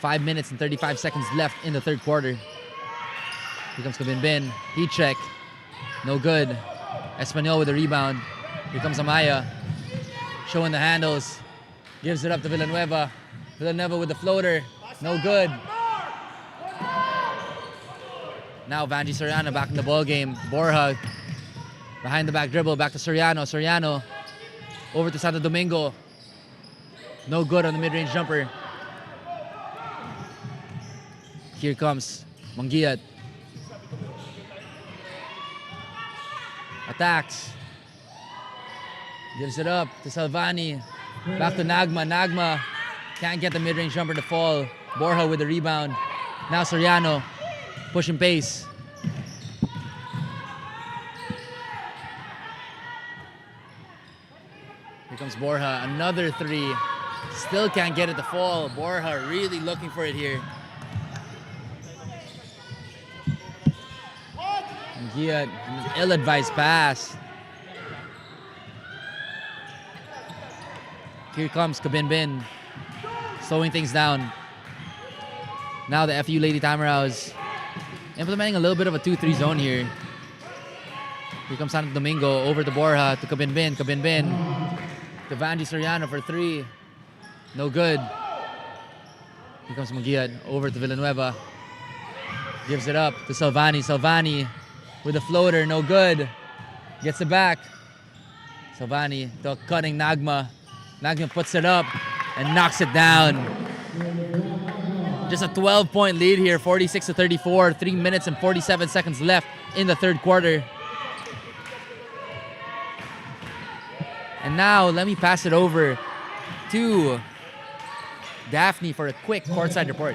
5 minutes and 35 seconds left in the third quarter. Here comes Kabinbin, heat check, no good. Espanyol with the rebound. Here comes Amaya, showing the handles. Gives it up to Villanueva. Villanueva with the floater, no good. Now Vanji Soriano back in the ball game. Borja behind the back dribble, back to Soriano. Soriano over to Santo Domingo. No good on the mid-range jumper. Here comes Mangiat. Attacks. Gives it up to Salvani. Back to Nagma. Nagma can't get the mid-range jumper to fall. Borja with the rebound. Now Soriano pushing pace. Here comes Borja, another three. Still can't get it to fall. Borja really looking for it here. Mangiat, ill-advised pass. Here comes Kabinbin, slowing things down. Now the FU Lady Tamaraws implementing a little bit of a 2-3 zone here. Here comes Santo Domingo over to Borja to Kabinbin. Kabinbin to Vanji Soriano for three. No good. Here comes Mangiat over to Villanueva. Gives it up to Salvani. Salvani with a floater, no good. Gets it back. Salvani to cutting Nagma. Nagma puts it up and knocks it down. Just a 12-point lead here, 46-34. 3 minutes and 47 seconds left in the third quarter. And now let me pass it over to Daphne for a quick courtside report.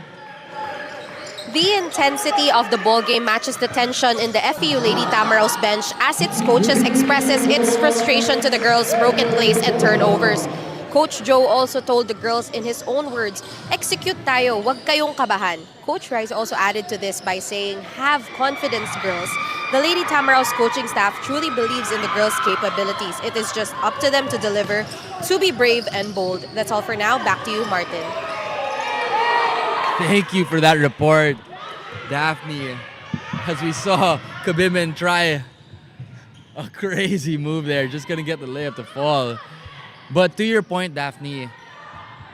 The intensity of the ball game matches the tension in the FEU Lady Tamaraws bench as its coaches expresses its frustration to the girls' broken plays and turnovers. Coach Joe also told the girls in his own words, "Execute tayo, wag kayong kabahan." Coach Rice also added to this by saying, "Have confidence, girls." The Lady Tamaraws coaching staff truly believes in the girls' capabilities. It is just up to them to deliver, to be brave and bold. That's all for now. Back to you, Martin. Thank you for that report, Daphne. As we saw Kabinbin try a crazy move there, just gonna get the layup to fall. But to your point, Daphne,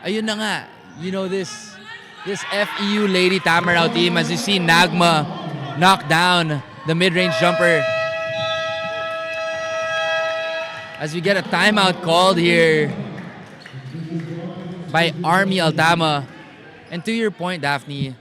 ayun na nga, you know, this FEU Lady Tamaraw team, as you see Nagma knock down the mid-range jumper. As we get a timeout called here by Army Altama. And to your point, Daphne,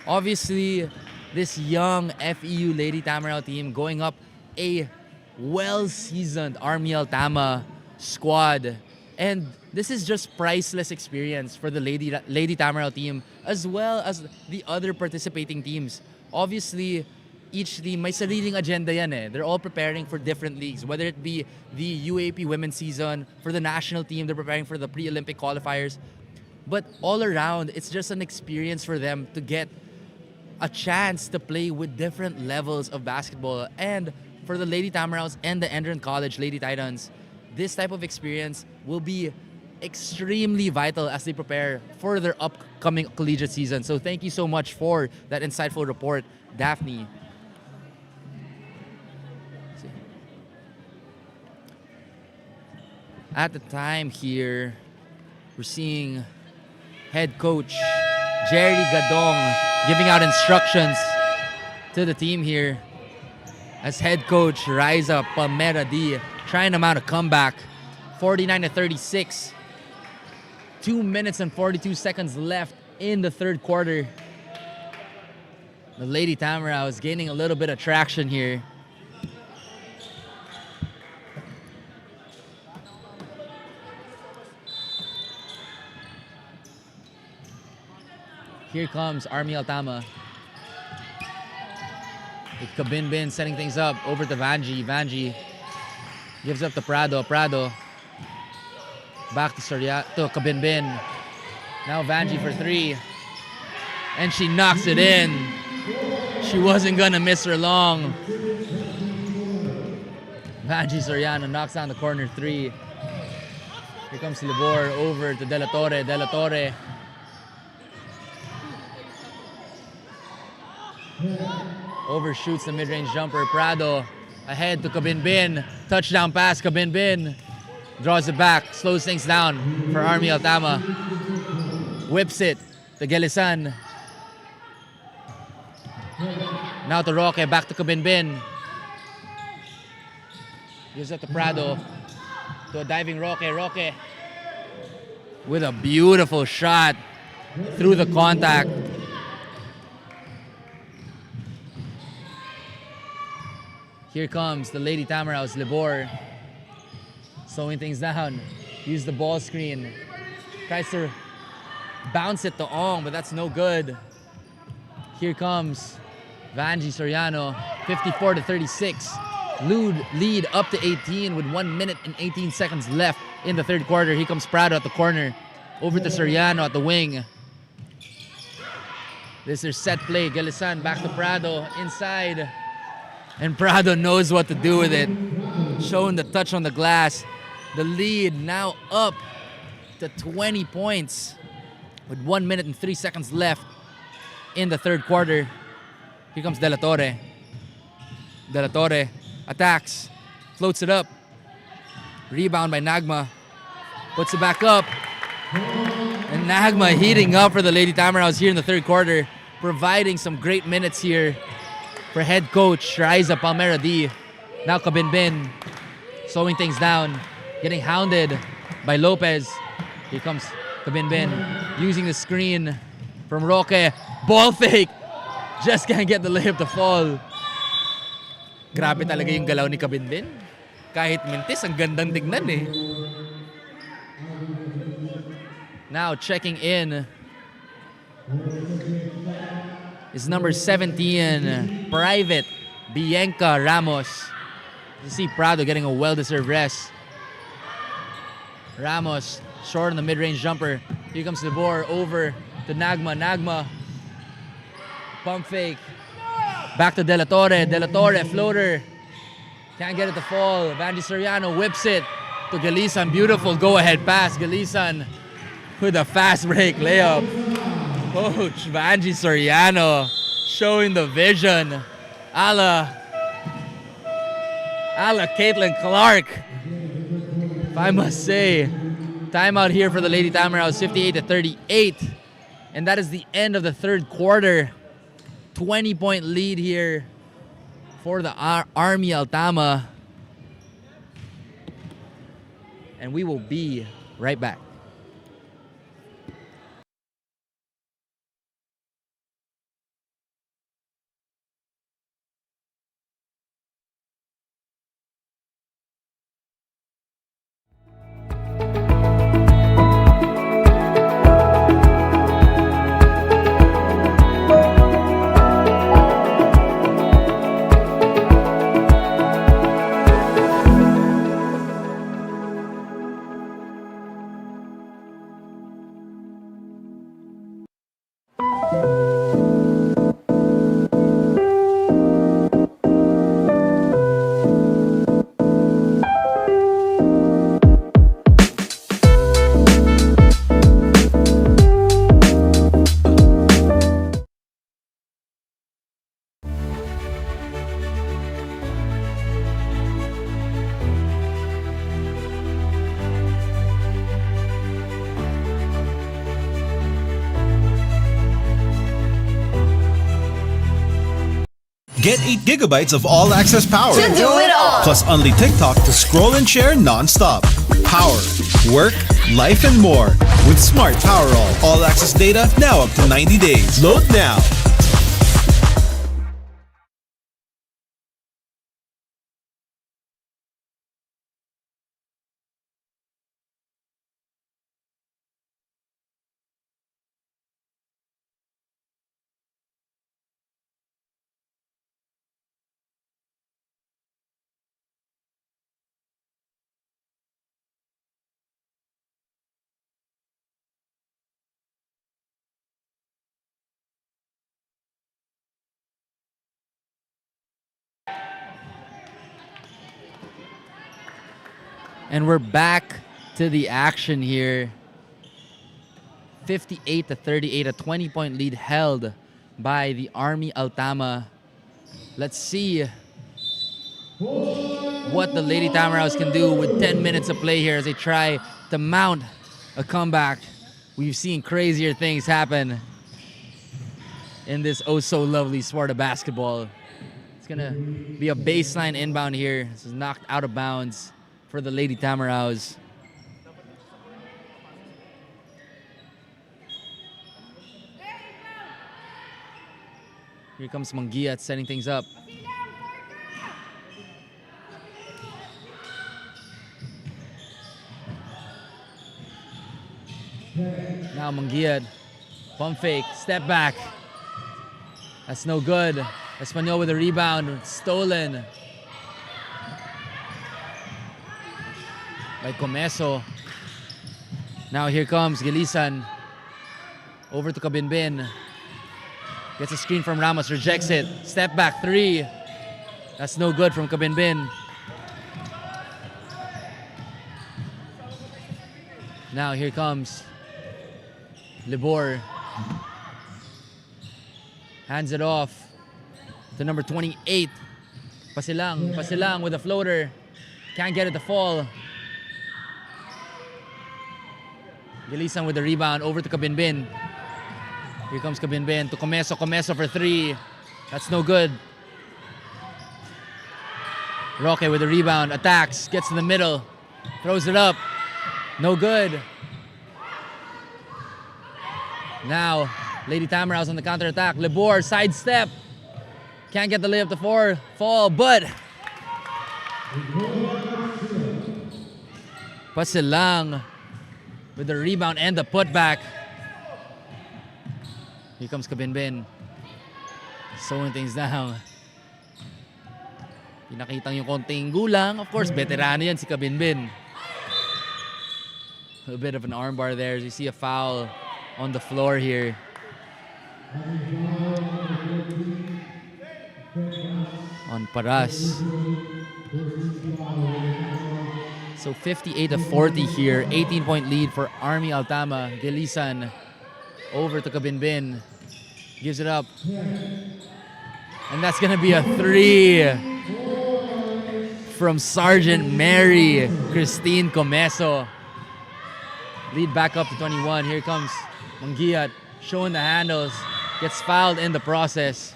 obviously this young FEU Lady Tamaraw team going up a well-seasoned Army Altama squad. And this is just priceless experience for the Lady Tamaraw team as well as the other participating teams. Obviously, each team may sariling agenda yan eh. They're all preparing for different leagues, whether it be the UAP women's season, for the national team, they're preparing for the pre-Olympic qualifiers. But all around, it's just an experience for them to get a chance to play with different levels of basketball. And for the Lady Tamaraws and the Endron College Lady Titans, this type of experience will be extremely vital as they prepare for their upcoming collegiate season. So thank you so much for that insightful report, Daphne. At the time here, we're seeing head coach Jerry Gadong giving out instructions to the team here as head coach Riza Palmera D trying to mount a comeback. 49-36. 2 minutes and 42 seconds left in the third quarter. The Lady Tamaraw is gaining a little bit of traction here. Here comes Army Altama. With Kabinbin setting things up over to Vanji. Vanji gives up to Prado. Prado back to Kabinbin. Now Vanji for three. And she knocks it in. She wasn't gonna miss her long. Vanji Soriano knocks down the corner three. Here comes Libor over to De La Torre. De La Torre. Overshoots the mid-range jumper. Prado ahead to Kabinbin. Touchdown pass. Kabinbin draws it back. Slows things down for Army Altama. Whips it to Gelisan. Now to Roque. Back to Kabinbin. Gives it to Prado. To a diving Roque. Roque with a beautiful shot through the contact. Here comes the Lady Tamaraws, Libor. Slowing things down. Use the ball screen. Tries to bounce it to Ong, but that's no good. Here comes Vanji Soriano, 54-36. Lead up to 18 with 1 minute and 18 seconds left in the third quarter. Here comes Prado at the corner. Over to Soriano at the wing. This is set play. Galisan back to Prado inside. And Prado knows what to do with it. Showing the touch on the glass. The lead now up to 20 points with 1 minute and 3 seconds left in the third quarter. Here comes De La Torre. De La Torre attacks, floats it up. Rebound by Nagma. Puts it back up. And Nagma heating up for the Lady Tamaraws here in the third quarter, providing some great minutes here for head coach Raiza Palmera D. Now Kabinbin slowing things down, getting hounded by Lopez. Here comes Kabinbin using the screen from Roque. Ball fake. Just can't get the layup to fall. Grabe talaga yung galaw ni Kabinbin. Kahit mintis, ang gandang tignan eh. Now checking in is number 17, Private Bianca Ramos. You see Prado getting a well-deserved rest. Ramos short on the mid-range jumper. Here comes Libor over to Nagma. Nagma, pump fake. Back to De La Torre. De La Torre, floater. Can't get it to fall. Vanji Soriano whips it to Galisan. Beautiful go-ahead pass. Galisan with a fast break layup. Coach Vanji Soriano showing the vision. A la Caitlin Clark, if I must say. Timeout here for the Lady Tamaraws, 58-38. And that is the end of the third quarter. 20-point lead here for the Army Altama. And we will be right back. Get 8 gigabytes of all-access power. To do it all. Plus only TikTok to scroll and share non-stop. Power, work, life, and more. With Smart Power all-access data now up to 90 days. Load now. And we're back to the action here. 58-38, a 20-point lead held by the Army Altama. Let's see what the Lady Tamaraws can do with 10 minutes of play here as they try to mount a comeback. We've seen crazier things happen in this oh-so-lovely sport of basketball. It's going to be a baseline inbound here. This is knocked out of bounds for the Lady Tamaraws. Here comes Mangiat setting things up. Now Mangiat, pump fake, step back. That's no good. Espanyol with a rebound, stolen by Comeso. Now here comes Gilisan. Over to Kabinbin. Gets a screen from Ramos, rejects it. Step back, three. That's no good from Kabinbin. Now here comes Libor. Hands it off to number 28. Pasilang with a floater. Can't get it to fall. Gilisan with the rebound, over to Kabinbin. Here comes Kabinbin to Comeso. Comeso for three. That's no good. Roque with the rebound, attacks, gets in the middle, throws it up. No good. Now, Lady Tamaraws on the counter-attack. Libor, sidestep. Can't get the layup to fall, but Pasilang with the rebound and the putback. Here comes Kabinbin. Slowing things down. Pinakitang yung konting gulang. Of course, veterano yan si Kabinbin. A bit of an armbar there as you see a foul on the floor here. On Paras. So 58-40 here. 18-point lead for Army Altama. Gilisan over to Kabinbin. Gives it up. And that's going to be a three from Sergeant Mary Christine Comeso. Lead back up to 21. Here comes Mangiat showing the handles. Gets fouled in the process.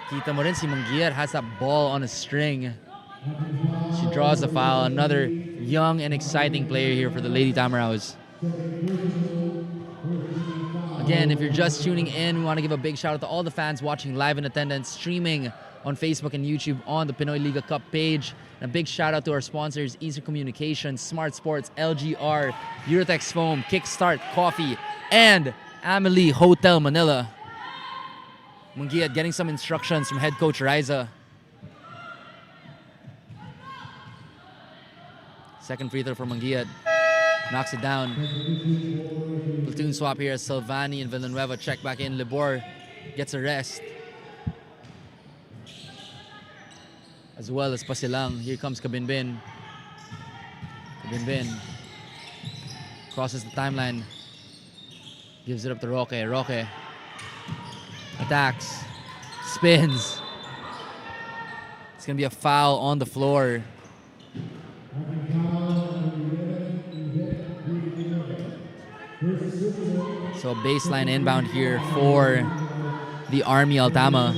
Kita mo rin si Mangiat has that ball on a string. She draws the foul. Another young and exciting player here for the Lady Tamaraws. Again, if you're just tuning in, we want to give a big shout out to all the fans watching live in attendance, streaming on Facebook and YouTube on the Pinoyliga Cup page. And a big shout out to our sponsors, Eastern Communications, Smart Sports, LGR, Eurotex Foam, Kickstart Coffee, and Amelie Hotel Manila. Mangiat getting some instructions from head coach Riza. Second free throw for Mangiat. Knocks it down. Platoon swap here as Silvani and Villanueva check back in. Libor gets a rest. As well as Pasilang. Here comes Kabinbin. Kabinbin crosses the timeline. Gives it up to Roque. Roque attacks. Spins. It's going to be a foul on the floor. So baseline inbound here for the Army Altama.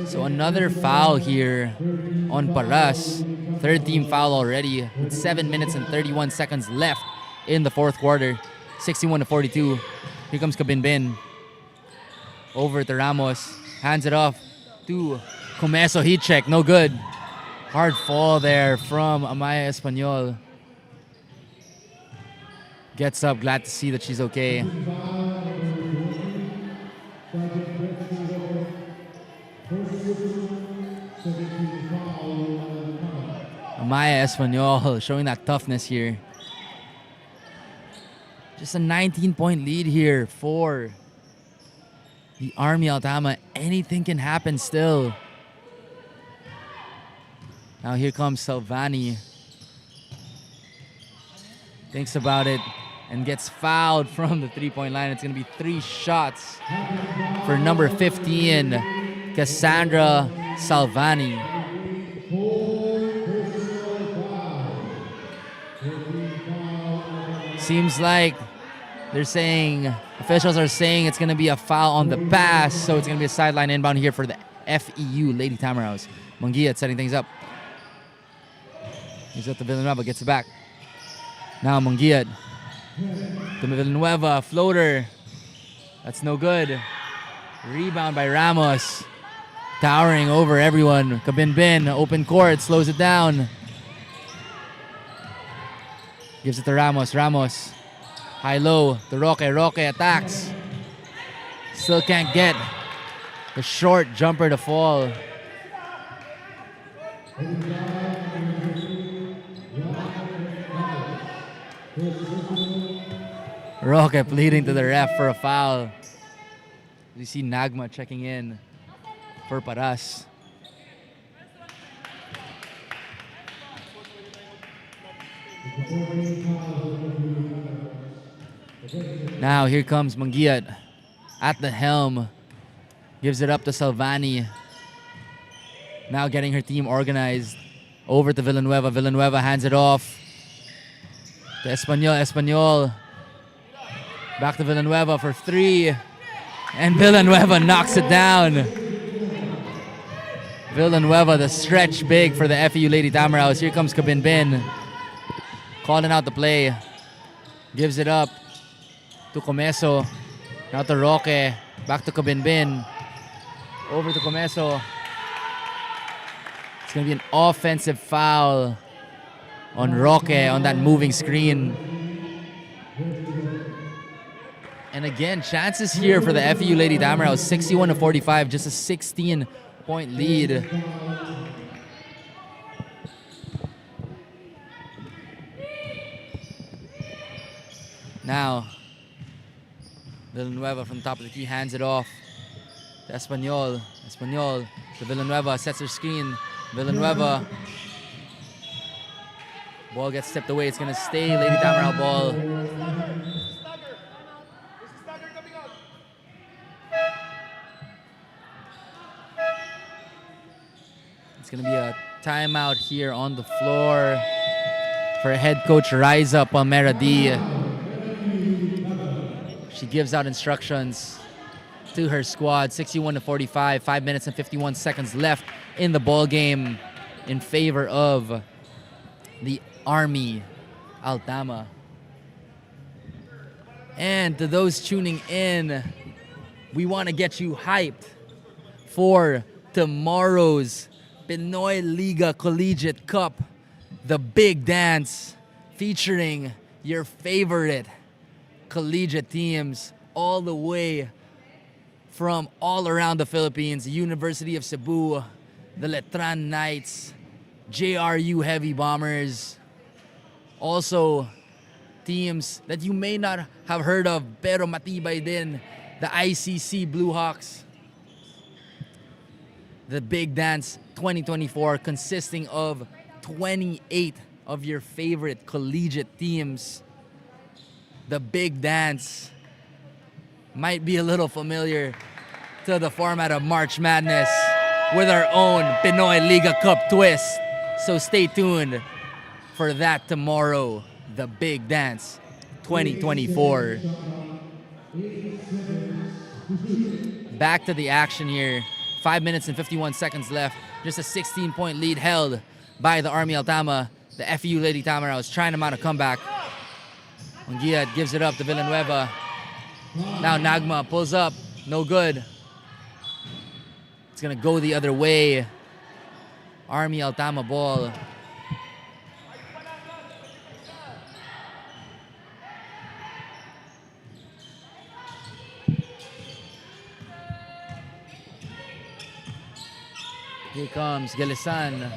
So another foul here on Paras. Third team foul already with 7 minutes and 31 seconds left in the fourth quarter. 61-42. Here comes Kabinbin. Over to Ramos. Hands it off to Comeso. Heat check. No good. Hard fall there from Amaya Espanyol. Gets up. Glad to see that she's okay. Maya Espanyol showing that toughness here. Just a 19-point lead here for the Army Altama. Anything can happen still. Now here comes Salvani. Thinks about it and gets fouled from the three-point line. It's going to be 3 shots for number 15, Cassandra Salvani. Seems like officials are saying it's going to be a foul on the pass, so it's going to be a sideline inbound here for the FEU Lady TAMARAWS. Manguiat setting things up. He's up to Villanueva, gets it back. Now Manguiat to Villanueva, floater. That's no good. Rebound by Ramos. Towering over everyone. Kabinbin, open court, slows it down. Gives it to Ramos. Ramos, high-low to Roque. Roque attacks. Still can't get the short jumper to fall. Roque pleading to the ref for a foul. You see Nagma checking in for Paras. Now here comes Manguiat at the helm. Gives it up to Salvani. Now getting her team organized. Over to Villanueva. Villanueva hands it off to Espanyol. Espanyol back to Villanueva for 3. And Villanueva knocks it down. Villanueva, the stretch big for the FEU Lady TAMARAWS. Here comes Kabinbin. Calling out the play. Gives it up to Comeso. Now to Roque. Back to Kabinbin. Over to Comeso. It's going to be an offensive foul on Roque on that moving screen. And again, chances here for the FEU Lady TAMARAWS. 61-45, just a 16-point lead. Now, Villanueva from the top of the key hands it off to Espanyol. Espanyol to Villanueva, sets her screen. Villanueva. Ball gets stepped away. It's going to stay Lady TAMARAWS ball. It's going to be a timeout here on the floor for head coach Riza Palmeradi. She gives out instructions to her squad. 61-45, 5 minutes and 51 seconds left in the ball game in favor of the Army Altama. And to those tuning in, we want to get you hyped for tomorrow's Pinoyliga Collegiate Cup, the big dance featuring your favorite collegiate teams all the way from all around the Philippines. University of Cebu, the Letran Knights, JRU Heavy Bombers. Also, teams that you may not have heard of pero matibay din, the ICC Blue Hawks. The Big Dance 2024 consisting of 28 of your favorite collegiate teams. The Big Dance might be a little familiar to the format of March Madness with our own Pinoyliga Cup twist. So stay tuned for that tomorrow, the Big Dance 2024. Back to the action here. 5 minutes and 51 seconds left. Just a 16-point lead held by the Army Altama. The FEU Lady TAMARAWS trying to mount a comeback. Manguiat gives it up to Villanueva. Now Nagma pulls up. No good. It's going to go the other way. Army Altama ball. Here comes Galisan.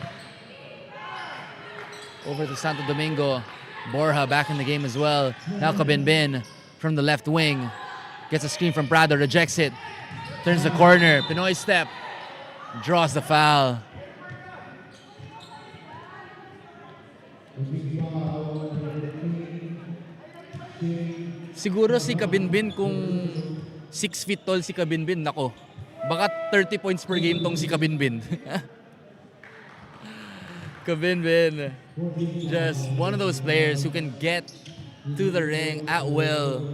Over to Santo Domingo. Borja back in the game as well. Now Kabinbin from the left wing. Gets a screen from Prado, rejects it. Turns the corner. Pinoy step. Draws the foul. Siguro si Kabinbin kung 6 feet tall si Kabinbin, nako. Baka 30 points per game tong si Kabinbin. Kabinbin, just one of those players who can get to the ring at will.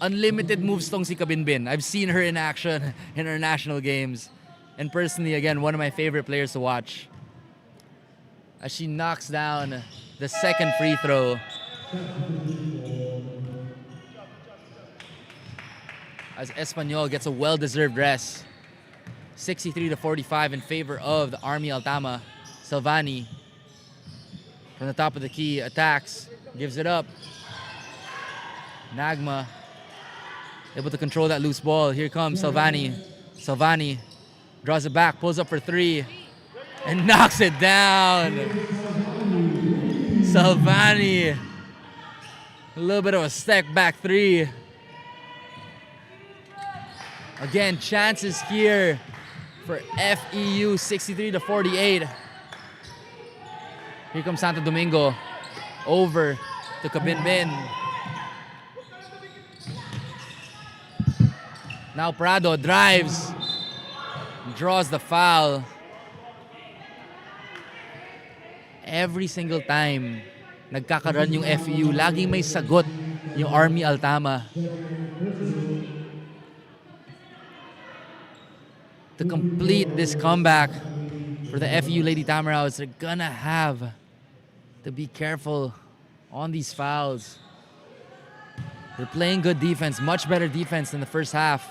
Unlimited moves tong si Kabinbin. I've seen her in action in her national games. And personally, again, one of my favorite players to watch. As she knocks down the second free throw. As Espanyol gets a well-deserved rest. 63-45 in favor of the Army Altama. Salvani from the top of the key attacks, gives it up. Nagma able to control that loose ball. Here comes Salvani. Salvani draws it back, pulls up for three, and knocks it down. Salvani, a little bit of a step back three. Again, chances here for FEU, 63-48. Here comes Santo Domingo, over to Kabinbin. Now Prado drives, draws the foul. Every single time nagkakaroon yung FEU, laging may sagot yung Army Altama. To complete this comeback for the FEU Lady Tamaraws, they're gonna have to be careful on these fouls. They're playing good defense, much better defense than the first half.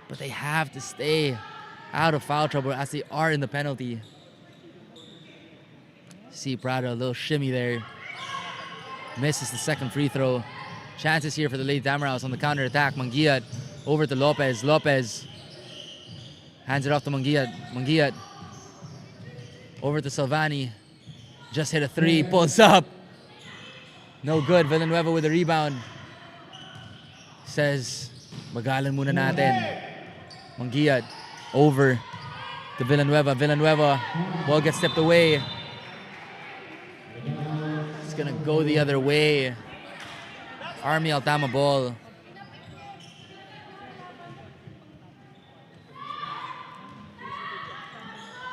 But they have to stay out of foul trouble as they are in the penalty. See Prado, a little shimmy there. Misses the second free throw. Chances here for the Lady Tamaraws on the counter attack. Manguiat over to Lopez. Lopez hands it off to Manguiat. Manguiat over to Salvani. Just hit a three, pulls up. No good. Villanueva with a rebound. Says, bagalan muna natin. Manguiat over to Villanueva. Villanueva, ball gets stepped away. It's gonna go the other way. Army Altama ball.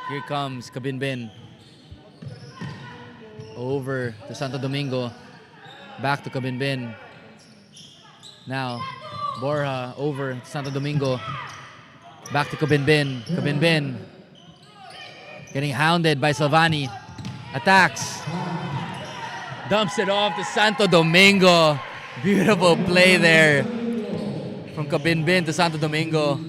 Here comes Kabinbin. Over to Santo Domingo. Back to Kabinbin. Now, Borja over to Santo Domingo. Back to Kabinbin. Kabinbin getting hounded by Salvani. Attacks. Dumps it off to Santo Domingo. Beautiful play there from Kabinbin to Santo Domingo.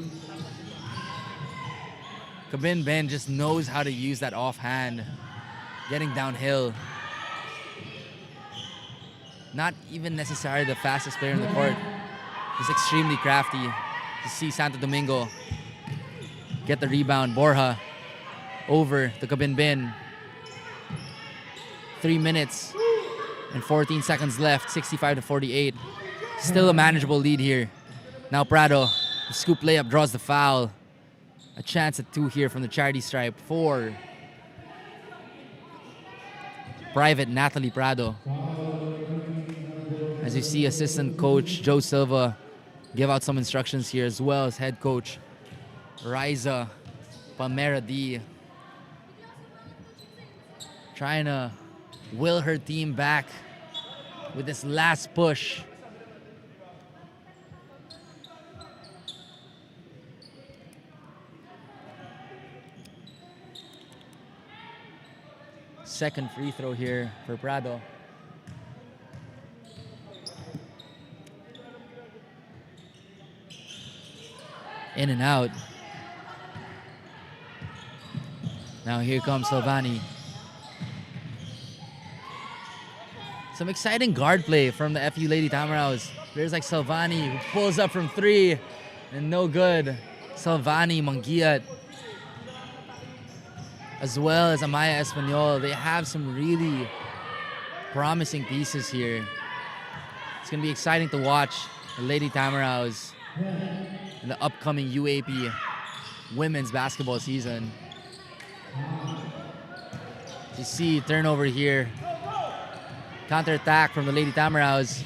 Kabinbin just knows how to use that offhand. Getting downhill. Not even necessarily the fastest player in the court. He's extremely crafty. To see Santo Domingo get the rebound. Borja over to Kabinbin. 3 minutes and 14 seconds left. 65-48. Still a manageable lead here. Now Prado, the scoop layup draws the foul. A chance at 2 here from the charity stripe for Private Natalie Prado. As you see, assistant coach Joe Silva give out some instructions here, as well as head coach Riza Palmera D. Trying to will her team back with this last push. Second free throw here for Prado. In and out. Now here comes Salvani. Some exciting guard play from the FU Lady Tamaraws. Players like Salvani who pulls up from 3 and no good. Salvani, Manguiat. as well as Amaya Espanyol. They have some really promising pieces here. It's going to be exciting to watch the Lady Tamaraws in the upcoming UAP women's basketball season. You see turnover here. Counter-attack from the Lady Tamaraws.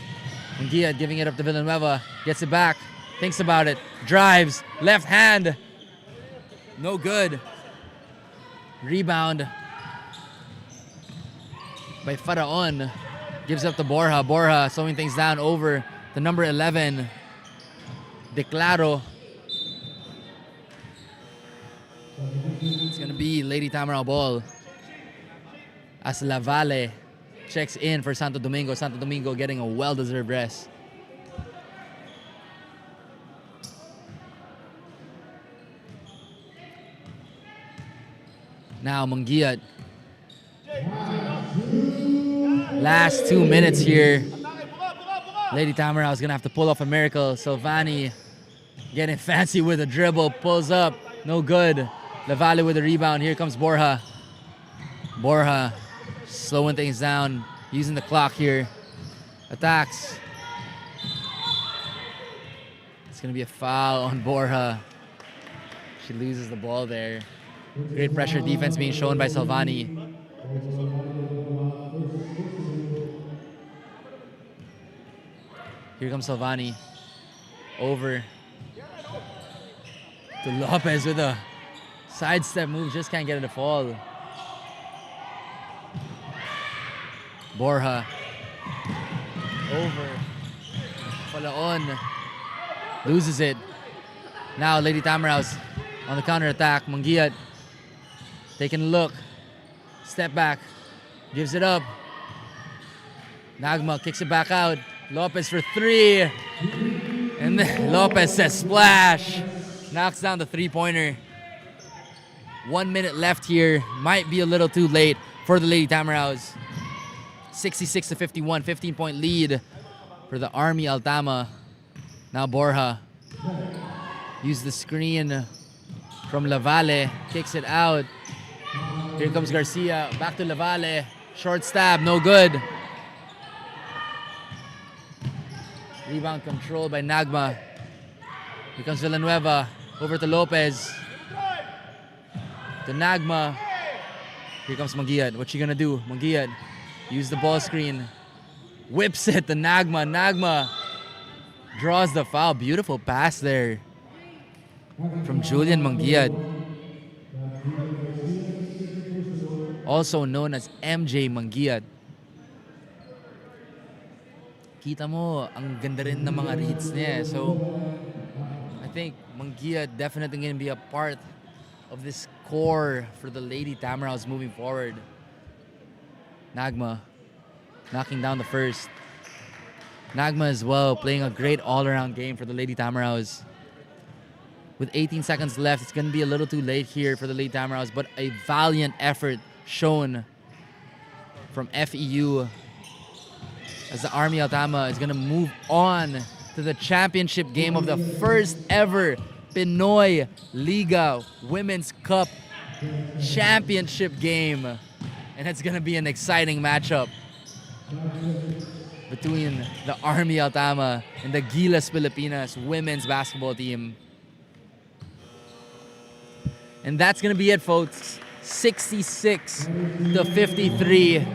Munguia giving it up to Villanueva. Gets it back. Thinks about it. Drives. Left hand. No good. Rebound by Faraon. Gives up to Borja. Borja slowing things down over to number 11. Declaro. It's going to be Lady Tamaraw ball. As Lavalle checks in for Santo Domingo. Santo Domingo getting a well-deserved rest. Now Munguia. Last 2 minutes here. Lady Tamaraw is going to have to pull off a miracle. Silvani getting fancy with a dribble. Pulls up. No good. Lavalle with a rebound. Here comes Borja. Borja slowing things down. Using the clock here. Attacks. It's going to be a foul on Borja. She loses the ball there. Great pressure defense being shown by Silvani. Here comes Silvani. Over to Lopez with a sidestep move. Just can't get it to fall. Borja. Over. Falaon. Loses it. Now Lady Tamaraws on the counter-attack. Munguia taking a look. Step back. Gives it up. Nagma kicks it back out. Lopez for three. And then Lopez says splash. Knocks down the three-pointer. 1 minute left here. Might be a little too late for the Lady Tamaraws. 66-51. 15-point lead for the Army Altama. Now Borja. Use the screen from Lavalle. Kicks it out. Here comes Garcia. Back to Lavalle. Short stab. No good. Rebound controlled by Nagma. Here comes Villanueva. Over to Lopez. To Nagma. Here comes Munguia. What's she gonna do? Munguia. Use the ball screen. Whips it to Nagma. Nagma draws the foul. Beautiful pass there from Julian Munguia. Also known as MJ Munguia. Kita mo, ang ganda rin ng mga reads niya. So, I think Munguia definitely going to be a part of this core for the Lady Tamaraws moving forward. Nagma knocking down the first. Nagma as well playing a great all-around game for the Lady Tamaraws. With 18 seconds left, it's going to be a little too late here for the Lady Tamaraws, but a valiant effort shown from FEU as the Army Altama is going to move on to the championship game of the first ever Pinoyliga Women'S Cup championship game. And it's going to be an exciting matchup between the Army Altama and the Gilas Pilipinas women's basketball team. And that's going to be it, folks. 66-53.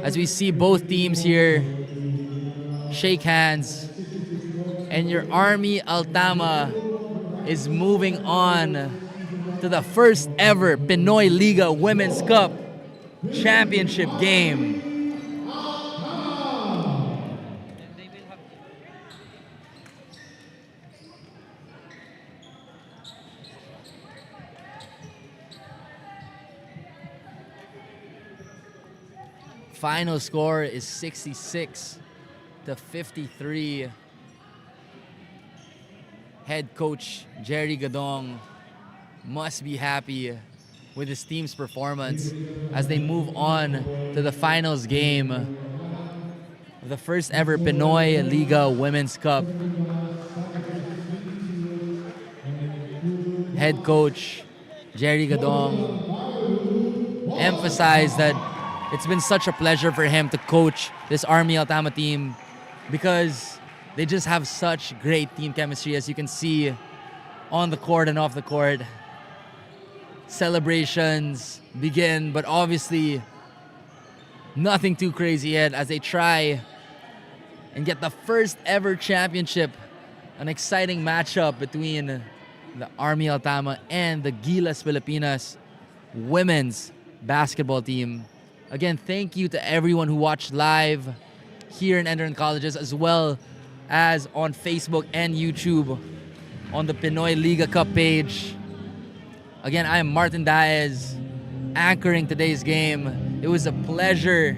As we see both teams here shake hands. And your Army Altama is moving on to the first ever Pinoyliga Women'S Cup championship game. Final score is 66-53. Head coach Jerry Gadong must be happy with his team's performance as they move on to the finals game of the first ever Pinoyliga Women'S Cup. Head coach Jerry Gadong emphasize that it's been such a pleasure for him to coach this Army Altama team because they just have such great team chemistry, as you can see on the court and off the court. Celebrations begin, but obviously nothing too crazy yet as they try and get the first ever championship. An exciting matchup between the Army Altama and the Gilas Pilipinas women's basketball team. Again, thank you to everyone who watched live here in Enderun Colleges as well as on Facebook and YouTube on the Pinoyliga Cup page. Again, I am Martin Daez, anchoring today's game. It was a pleasure.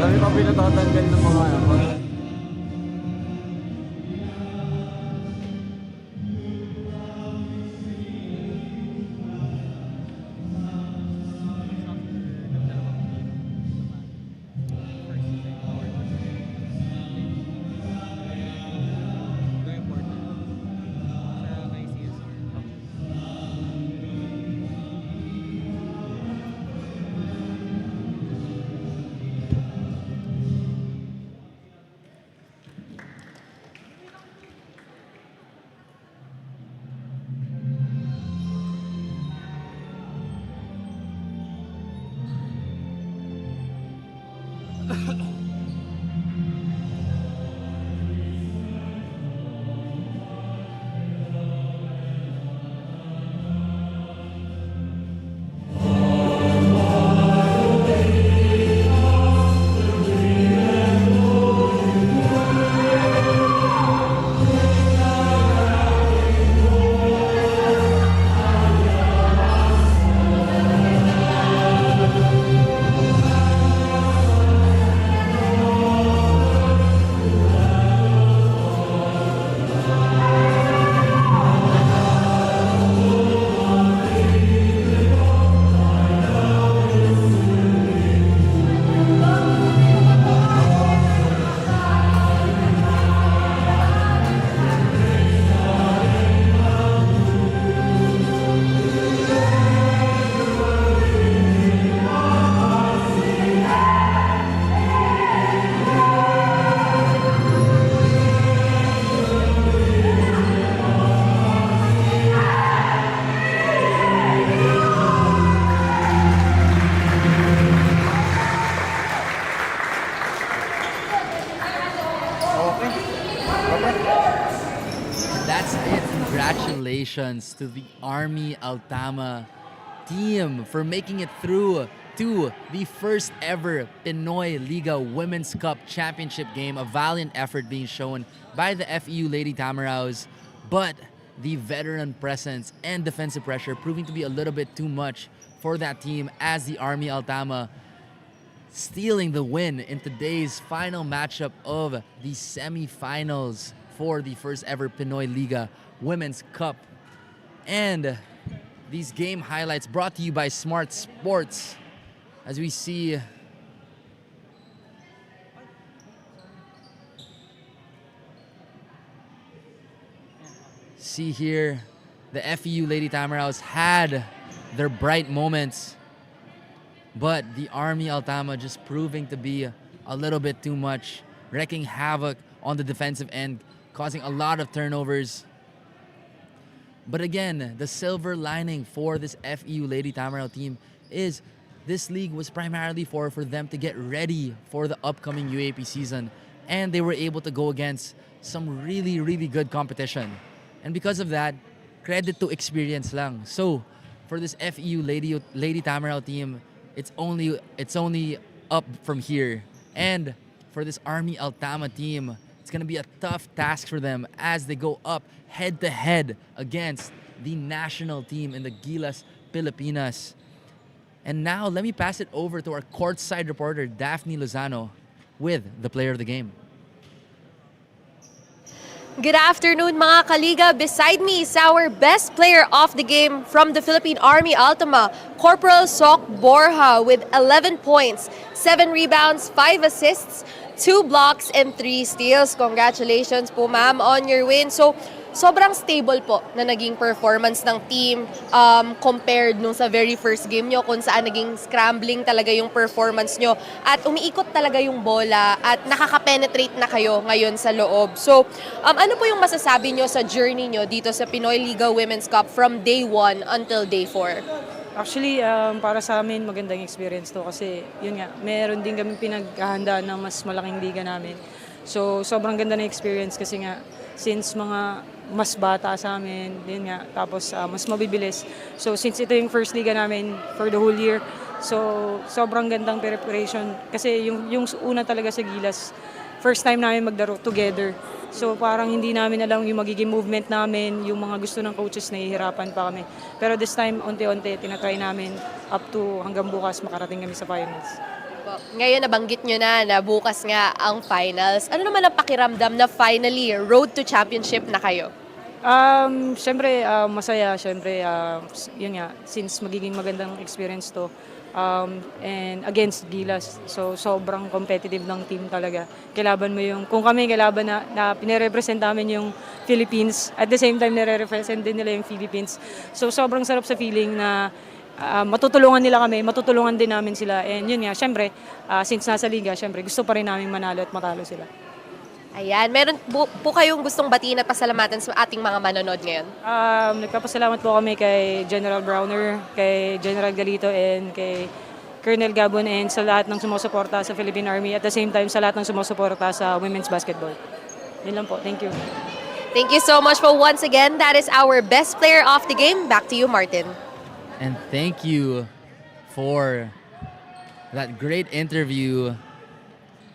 Dami pa pinatatanggal ng mga That's it. Congratulations to the Army Altama team for making it through to the first ever Pinoyliga Women'S Cup championship game. A valiant effort being shown by the FEU Lady TAMARAWS, but the veteran presence and defensive pressure proving to be a little bit too much for that team as the Army Altama stealing the win in today's final matchup of the semifinals for the first ever Pinoyliga Women's Cup. And these game highlights brought to you by Smart Sports. As we see here, the FEU Lady TAMARAWS had their bright moments, but the Army Altama just proving to be a little bit too much, wreaking havoc on the defensive end, causing a lot of turnovers. But again, the silver lining for this FEU Lady Tamaraw team is this league was primarily for them to get ready for the upcoming UAP season. And they were able to go against some really, really good competition. And because of that, credit to experience lang. So, for this FEU Lady Tamaraw team, it's only up from here. And for this Army Altama team, it's gonna be a tough task for them as they go up head-to-head against the national team in the Gilas Pilipinas. And now, let me pass it over to our courtside reporter, Daphne Lozano, with the player of the game. Good afternoon mga kaliga. Beside me is our best player of the game from the Philippine Army Altama, Corporal Sok Borja with 11 points, 7 rebounds, 5 assists, 2 blocks, and 3 steals. Congratulations po ma'am on your win. So, sobrang stable po na naging performance ng team compared nung sa very first game nyo kung saan naging scrambling talaga yung performance nyo at umiikot talaga yung bola at nakaka-penetrate na kayo ngayon sa loob. So, ano po yung masasabi nyo sa journey nyo dito sa Pinoyliga Women'S Cup from day 1 until day 4? Actually, para sa amin, magandang experience to kasi yun nga, meron din kami pinaghahandaan ng mas malaking liga namin. So, sobrang ganda na experience kasi nga, since mga mas bata sa amin, yun nga, tapos mas mabibilis. So, since ito yung first liga namin for the whole year, so, sobrang gandang preparation. Kasi yung una talaga sa Gilas, first time namin maglaro together. So parang hindi namin alam yung magiging movement namin, yung mga gusto ng coaches, nahihirapan pa kami. Pero this time, unti-unti, tinatry namin up to hanggang bukas makarating kami sa finals. Ngayon nabanggit nyo na bukas nga ang finals. Ano naman ang pakiramdam na finally road to championship na kayo? Siyempre, masaya. Siyempre, yun nga, since magiging magandang experience to, and against Gilas. So, sobrang competitive ng team talaga. Kailaban mo yung, kung kami kailaban na pinirepresent namin yung Philippines, at the same time, nire-represent din nila yung Philippines. So, sobrang sarap sa feeling na matutulungan nila kami, matutulungan din namin sila. And yun nga, syempre, since nasa liga, syempre, gusto pa rin namin manalo at matalo sila. Ayan, meron po kayong gustong batiin at pasalamatan sa ating mga manonood ngayon? Nagpapasalamat po kami kay General Browner, kay General Galito, and kay Colonel Gabon, and sa lahat ng sumusuporta sa Philippine Army, at the same time sa lahat ng sumusuporta sa women's basketball. Yun lang po. Thank you. Thank you so much po once again. That is our best player of the game. Back to you, Martin. And thank you for that great interview,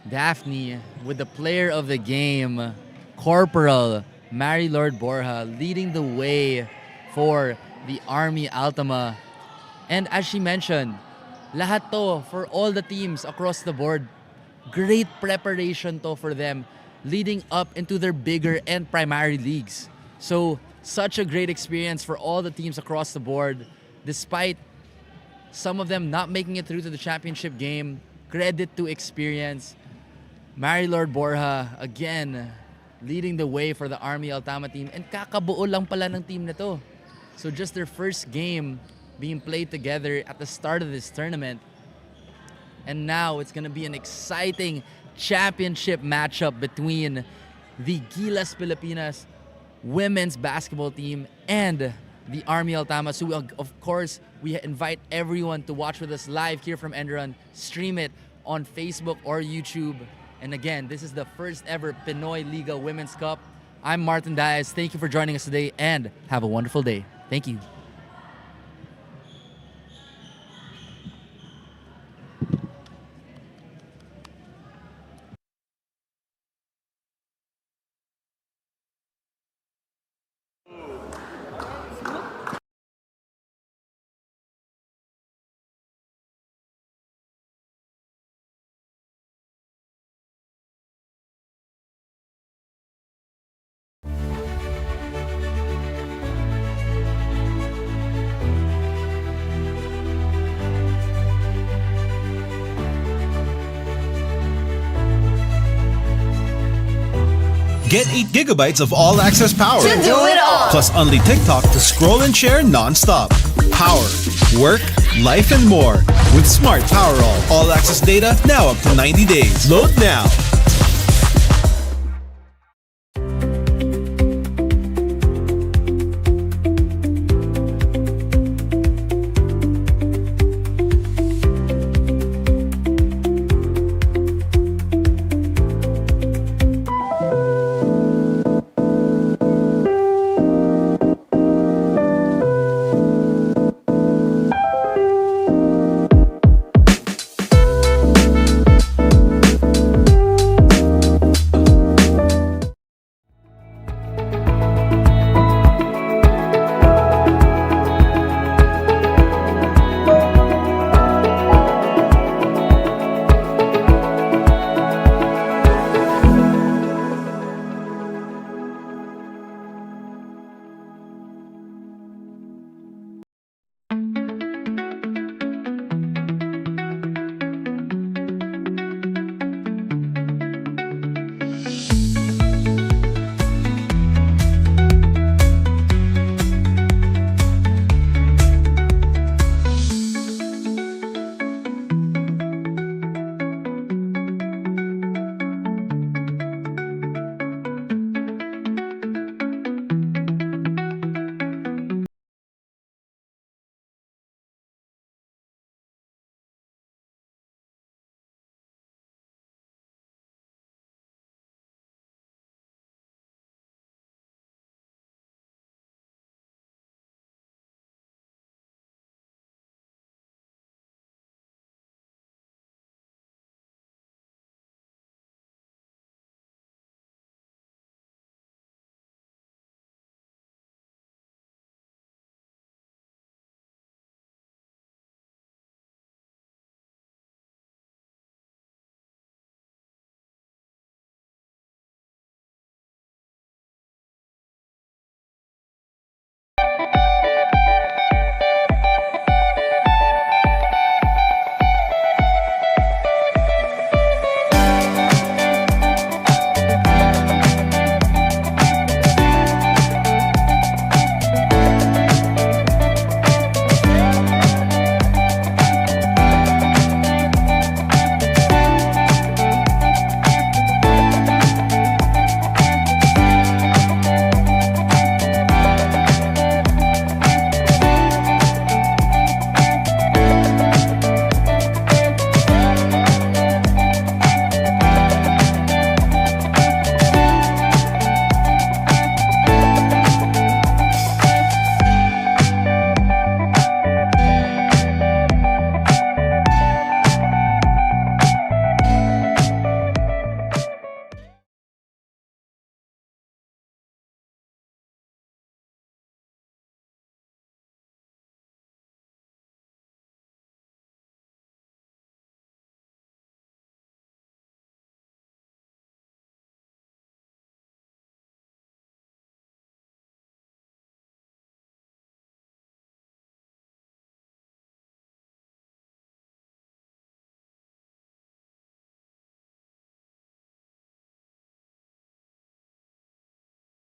Daphne, with the player of the game, Corporal Mary Lord Borja, leading the way for the Army Altama. And as she mentioned, lahat to for all the teams across the board. Great preparation to for them leading up into their bigger and primary leagues. So, such a great experience for all the teams across the board. Despite some of them not making it through to the championship game, credit to experience. Mary Lord Borja, again, leading the way for the Army Altama team. And kakabuo lang pala ng team na to. So just their first game being played together at the start of this tournament. And now it's going to be an exciting championship matchup between the Gilas Pilipinas women's basketball team and the Army Altama. So of course, we invite everyone to watch with us live here from Enron. Stream it on Facebook or YouTube. And again, this is the first ever Pinoyliga Women'S Cup. I'm Martin Diaz. Thank you for joining us today and have a wonderful day. Thank you. Get 8 gigabytes of all-access power. To do it all! Plus only TikTok to scroll and share non-stop. Power, work, life, and more. With Smart Power All access data now up to 90 days. Load now.